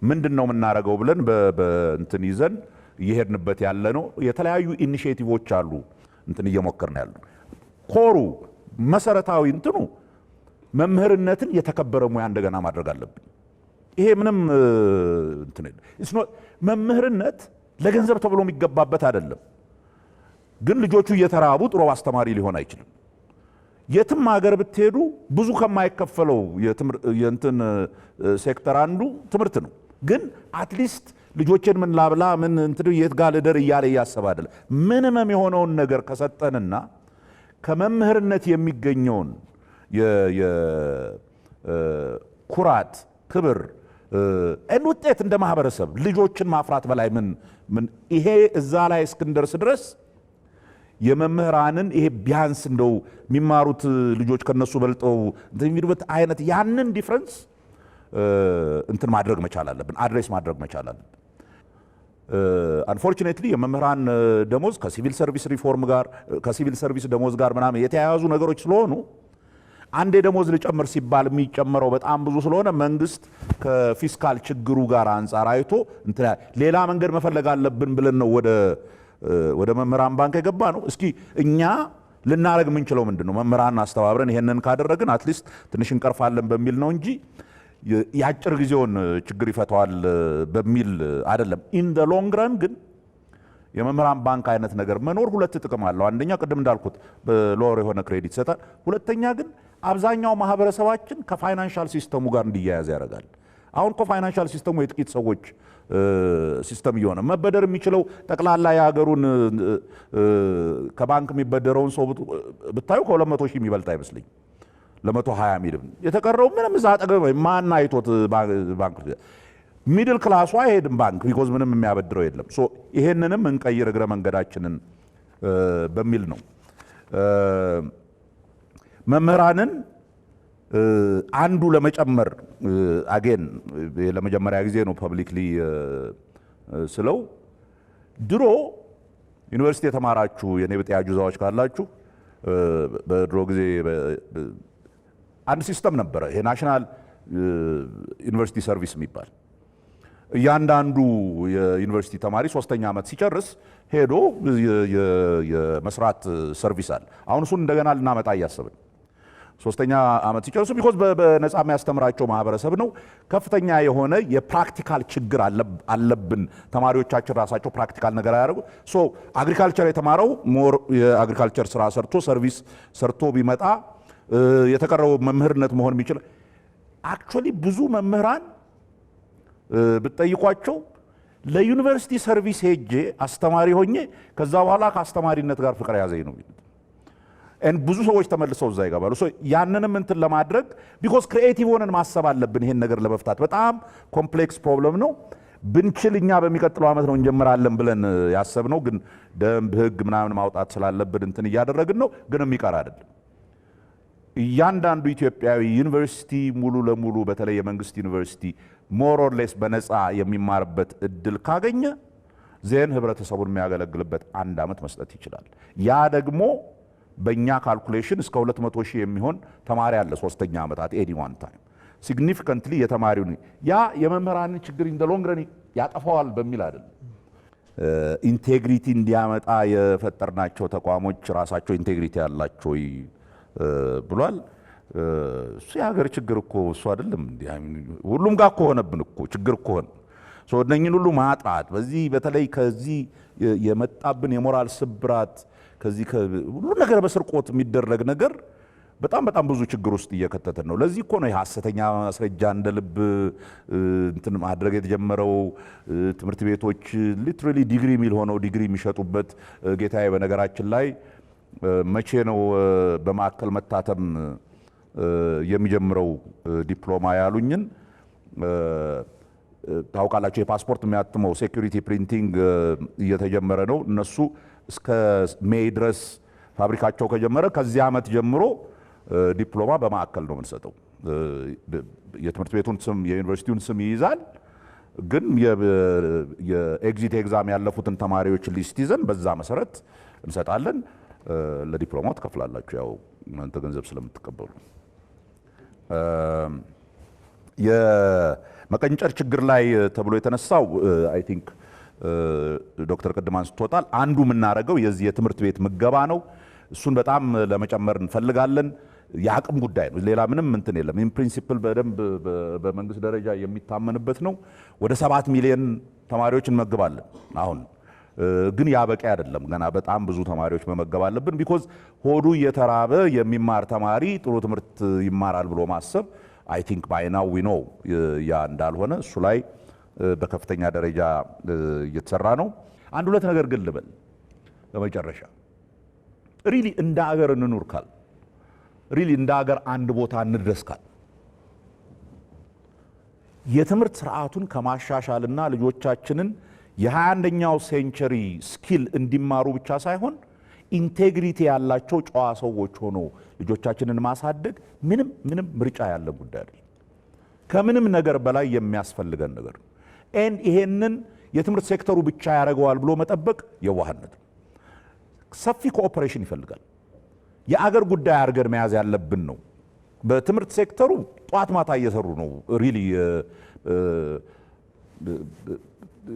ምንድን ነው የምናደርገው ብለን በእንትን ይዘን እየሄድንበት ያለ ነው። የተለያዩ ኢኒሼቲቮች አሉ እንትን እየሞከርን ያሉ። ኮሩ መሰረታዊ እንትኑ መምህርነትን የተከበረ ሙያ እንደገና ማድረግ አለብን። ይሄ ምንም እንትን መምህርነት ለገንዘብ ተብሎ የሚገባበት አይደለም። ግን ልጆቹ እየተራቡ ጥሩ አስተማሪ ሊሆን አይችልም። የትም ሀገር ብትሄዱ ብዙ ከማይከፈለው የእንትን ሴክተር አንዱ ትምህርት ነው። ግን አትሊስት ልጆችን ምን ላብላ ምን እንትን የት ጋር ልደር እያለ እያሰበ አይደለም። ምንመም የሆነውን ነገር ከሰጠንና ከመምህርነት የሚገኘውን የኩራት ክብር ውጤት እንደ ማህበረሰብ ልጆችን ማፍራት በላይ ምን ይሄ እዛ ላይ እስክንደርስ ድረስ የመምህራንን ይሄ ቢያንስ እንደው የሚማሩት ልጆች ከነሱ በልጠው እንትን የሚሉበት አይነት ያንን ዲፍረንስ እንትን ማድረግ መቻል አለብን፣ አድሬስ ማድረግ መቻል አለብን። አንፎርቹኔትሊ የመምህራን ደሞዝ ከሲቪል ሰርቪስ ሪፎርም ጋር ከሲቪል ሰርቪስ ደሞዝ ጋር ምናምን የተያያዙ ነገሮች ስለሆኑ አንዴ ደሞዝ ልጨምር ሲባል የሚጨመረው በጣም ብዙ ስለሆነ መንግስት ከፊስካል ችግሩ ጋር አንጻር አይቶ እንትን ሌላ መንገድ መፈለግ አለብን ብለን ነው ወደ መምህራን ባንክ የገባ ነው። እስኪ እኛ ልናረግ የምንችለው ምንድን ነው? መምህራን አስተባብረን ይሄንን ካደረግን አትሊስት ትንሽ እንቀርፋለን በሚል ነው እንጂ የአጭር ጊዜውን ችግር ይፈታዋል በሚል አይደለም። ኢን ደ ሎንግ ረን ግን የመምህራን ባንክ አይነት ነገር መኖር ሁለት ጥቅም አለው። አንደኛ ቅድም እንዳልኩት በሎወር የሆነ ክሬዲት ይሰጣል። ሁለተኛ ግን አብዛኛው ማህበረሰባችን ከፋይናንሻል ሲስተሙ ጋር እንዲያያዝ ያደርጋል። አሁን ፋይናንሻል ሲስተሙ የጥቂት ሰዎች ሲስተም እየሆነ መበደር የሚችለው ጠቅላላ የሀገሩን ከባንክ የሚበደረውን ሰው ብታዩ ከ200 ሺህ የሚበልጥ አይመስልኝ ለ120 ሚሊዮን የተቀረው ምንም እዛ አጠገብ ማን አይቶት ባንክ ሚድል ክላሱ አይሄድም ባንክ ቢኮዝ ምንም የሚያበድረው የለም። ሶ ይሄንንም እንቀይር እግረ መንገዳችንን በሚል ነው። መምህራንን አንዱ ለመጨመር አጌን ለመጀመሪያ ጊዜ ነው ፐብሊክሊ ስለው ድሮ ዩኒቨርሲቲ የተማራችሁ የኔ ብጤ አጁዛዎች ካላችሁ በድሮ ጊዜ አንድ ሲስተም ነበረ። ይሄ ናሽናል ዩኒቨርሲቲ ሰርቪስ የሚባል እያንዳንዱ የዩኒቨርሲቲ ተማሪ 3ኛ ዓመት ሲጨርስ ሄዶ የመስራት ሰርቪስ አለ። አሁን እሱን እንደገና ልናመጣ እያሰብን ሶስተኛ ዓመት ሲጨርሱ ቢኮዝ በነፃ የሚያስተምራቸው ማህበረሰብ ነው። ከፍተኛ የሆነ የፕራክቲካል ችግር አለብን። ተማሪዎቻችን ራሳቸው ፕራክቲካል ነገር አያደርጉ። ሶ አግሪካልቸር የተማረው ሞር የአግሪካልቸር ስራ ሰርቶ ሰርቪስ ሰርቶ ቢመጣ የተቀረው መምህርነት መሆን የሚችል አክቹዋሊ ብዙ መምህራን ብትጠይቋቸው ለዩኒቨርሲቲ ሰርቪስ ሄጄ አስተማሪ ሆኜ ከዛ በኋላ ከአስተማሪነት ጋር ፍቅር ያዘኝ ነው የሚሉት። ብዙ ሰዎች ተመልሰው እዛ ይገባሉ። ያንንም እንትን ለማድረግ ቢኮዝ ክሪኤቲቭ ሆነን ማሰብ አለብን። ይሄን ነገር ለመፍታት በጣም ኮምፕሌክስ ፕሮብለም ነው። ብንችል እኛ በሚቀጥለው ዓመት ነው እንጀምራለን ብለን ያሰብነው፣ ግን ደንብ ህግ ምናምን ማውጣት ስላለብን እንትን እያደረግን ነው። ግን የሚቀር አይደለም። እያንዳንዱ ኢትዮጵያዊ ዩኒቨርሲቲ ሙሉ ለሙሉ በተለይ የመንግስት ዩኒቨርሲቲ ሞር ኦር ሌስ በነፃ የሚማርበት እድል ካገኘ ዜን ህብረተሰቡን የሚያገለግልበት 1 ዓመት መስጠት ይችላል። ያ ደግሞ በእኛ ካልኩሌሽን እስከ 200 ሺህ የሚሆን ተማሪ አለ 3ኛ ዓመታት ኤኒ ዋን ታይም ሲግኒፊካንትሊ የተማሪውን ያ የመምህራንን ችግር ኢን ዘ ሎንግ ረን ያጠፋዋል በሚል አይደለም። ኢንቴግሪቲ እንዲያመጣ የፈጠርናቸው ተቋሞች ራሳቸው ኢንቴግሪቲ ያላቸው ብሏል። እሱ የሀገር ችግር እኮ እሱ አይደለም። ሁሉም ጋር እኮ ሆነብን እኮ ችግር እኮ ሆነ። እነኝን ሁሉ ማጥራት በዚህ በተለይ ከዚህ የመጣብን የሞራል ስብራት ከዚህ ሁሉ ነገር በስርቆት የሚደረግ ነገር በጣም ብዙ ችግር ውስጥ እየከተተን ነው። ለዚህ እኮ ነው የሐሰተኛ ማስረጃ እንደ ልብ እንትን ማድረግ የተጀመረው። ትምህርት ቤቶች ሊትራሊ ዲግሪ ሚል ሆነው ዲግሪ የሚሸጡበት። ጌታዬ በነገራችን ላይ መቼ ነው በማዕከል መታተም የሚጀምረው ዲፕሎማ ያሉኝን ታውቃላችሁ። የፓስፖርት የሚያትመው ሴኩሪቲ ፕሪንቲንግ እየተጀመረ ነው። እነሱ እስከ ሜይ ድረስ ፋብሪካቸው ከጀመረ ከዚህ ዓመት ጀምሮ ዲፕሎማ በማዕከል ነው የምንሰጠው። የትምህርት ቤቱን ስም የዩኒቨርሲቲውን ስም ይይዛል፣ ግን የኤግዚት ኤግዛም ያለፉትን ተማሪዎች ሊስት ይዘን በዛ መሰረት እንሰጣለን። ለዲፕሎማው ትከፍላላችሁ፣ ያው እናንተ ገንዘብ ስለምትቀበሉ። የመቀንጨር ችግር ላይ ተብሎ የተነሳው አይ ቲንክ ዶክተር ቅድም አንስቶታል። አንዱ የምናደርገው የዚህ የትምህርት ቤት ምገባ ነው። እሱን በጣም ለመጨመር እንፈልጋለን። የአቅም ጉዳይ ነው፣ ሌላ ምንም እንትን የለም። ኢን ፕሪንሲፕል በደንብ በመንግስት ደረጃ የሚታመንበት ነው። ወደ 7 ሚሊዮን ተማሪዎች እንመግባለን አሁን። ግን ያ በቂ አይደለም። ገና በጣም ብዙ ተማሪዎች መመገብ አለብን። ቢኮዝ ሆዱ እየተራበ የሚማር ተማሪ ጥሩ ትምህርት ይማራል ብሎ ማሰብ አይ ቲንክ ባይ ናው ዊ ኖው ያ እንዳልሆነ እሱ ላይ በከፍተኛ ደረጃ እየተሰራ ነው። አንድ ሁለት ነገር ግን ልበል በመጨረሻ። ሪሊ እንደ አገር እንኑር ካል፣ ሪሊ እንደ አገር አንድ ቦታ እንድረስ ካል የትምህርት ስርዓቱን ከማሻሻልና ልጆቻችንን የ21ኛው ሴንቸሪ ስኪል እንዲማሩ ብቻ ሳይሆን ኢንቴግሪቲ ያላቸው ጨዋ ሰዎች ሆኖ ልጆቻችንን ማሳደግ ምንም ምርጫ ያለ ጉዳይ አይደለም። ከምንም ነገር በላይ የሚያስፈልገን ነገር ነው። ይሄንን የትምህርት ሴክተሩ ብቻ ያደርገዋል ብሎ መጠበቅ የዋህነት ነው። ሰፊ ኮኦፐሬሽን ይፈልጋል። የአገር ጉዳይ አድርገን መያዝ ያለብን ነው። በትምህርት ሴክተሩ ጧት ማታ እየሰሩ ነው። ሪሊ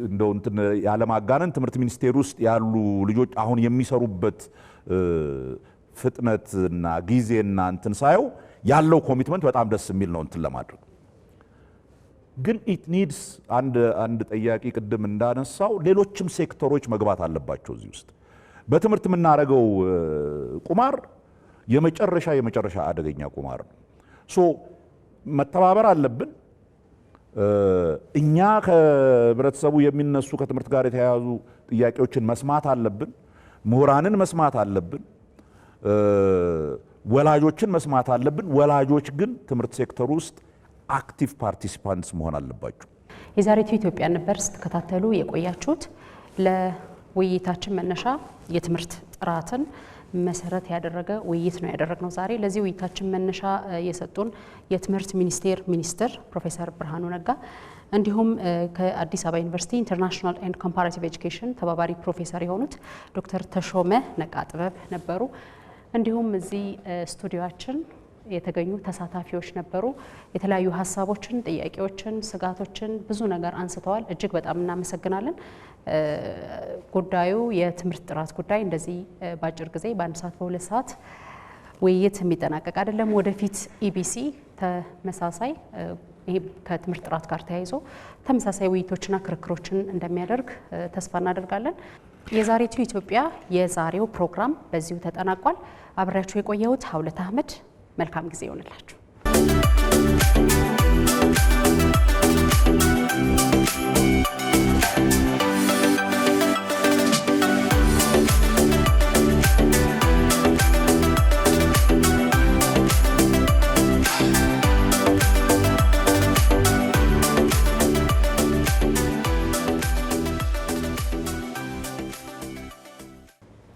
እንደው እንትን ያለማጋነን ትምህርት ሚኒስቴር ውስጥ ያሉ ልጆች አሁን የሚሰሩበት ፍጥነትና ጊዜና እንትን ሳየው ያለው ኮሚትመንት በጣም ደስ የሚል ነው እንትን ለማድረግ። ግን ኢት ኒድስ አንድ ጠያቂ ቅድም እንዳነሳው ሌሎችም ሴክተሮች መግባት አለባቸው እዚህ ውስጥ። በትምህርት የምናደርገው ቁማር የመጨረሻ አደገኛ ቁማር ነው። መተባበር አለብን። እኛ ከህብረተሰቡ የሚነሱ ከትምህርት ጋር የተያያዙ ጥያቄዎችን መስማት አለብን። ምሁራንን መስማት አለብን። ወላጆችን መስማት አለብን። ወላጆች ግን ትምህርት ሴክተሩ ውስጥ አክቲቭ ፓርቲሲፓንትስ መሆን አለባቸው። የዛሬቱ ኢትዮጵያ ነበር ስትከታተሉ የቆያችሁት። ለውይይታችን መነሻ የትምህርት ጥራትን መሰረት ያደረገ ውይይት ነው ያደረግነው ዛሬ። ለዚህ ውይይታችን መነሻ የሰጡን የትምህርት ሚኒስቴር ሚኒስትር ፕሮፌሰር ብርሃኑ ነጋ እንዲሁም ከአዲስ አበባ ዩኒቨርሲቲ ኢንተርናሽናል ኤንድ ኮምፓራቲቭ ኤጁኬሽን ተባባሪ ፕሮፌሰር የሆኑት ዶክተር ተሾመ ነቃ ጥበብ ነበሩ። እንዲሁም እዚህ ስቱዲዮአችን የተገኙ ተሳታፊዎች ነበሩ። የተለያዩ ሀሳቦችን፣ ጥያቄዎችን፣ ስጋቶችን ብዙ ነገር አንስተዋል። እጅግ በጣም እናመሰግናለን። ጉዳዩ የትምህርት ጥራት ጉዳይ እንደዚህ በአጭር ጊዜ በ1 ሰዓት በ2 ሰዓት ውይይት የሚጠናቀቅ አይደለም። ወደፊት ኢቢሲ ተመሳሳይ ይሄ ከትምህርት ጥራት ጋር ተያይዞ ተመሳሳይ ውይይቶችና ክርክሮችን እንደሚያደርግ ተስፋ እናደርጋለን። የዛሬቱ ኢትዮጵያ የዛሬው ፕሮግራም በዚሁ ተጠናቋል። አብሬያችሁ የቆየሁት ሀውለት አህመድ። መልካም ጊዜ ይሆንላችሁ።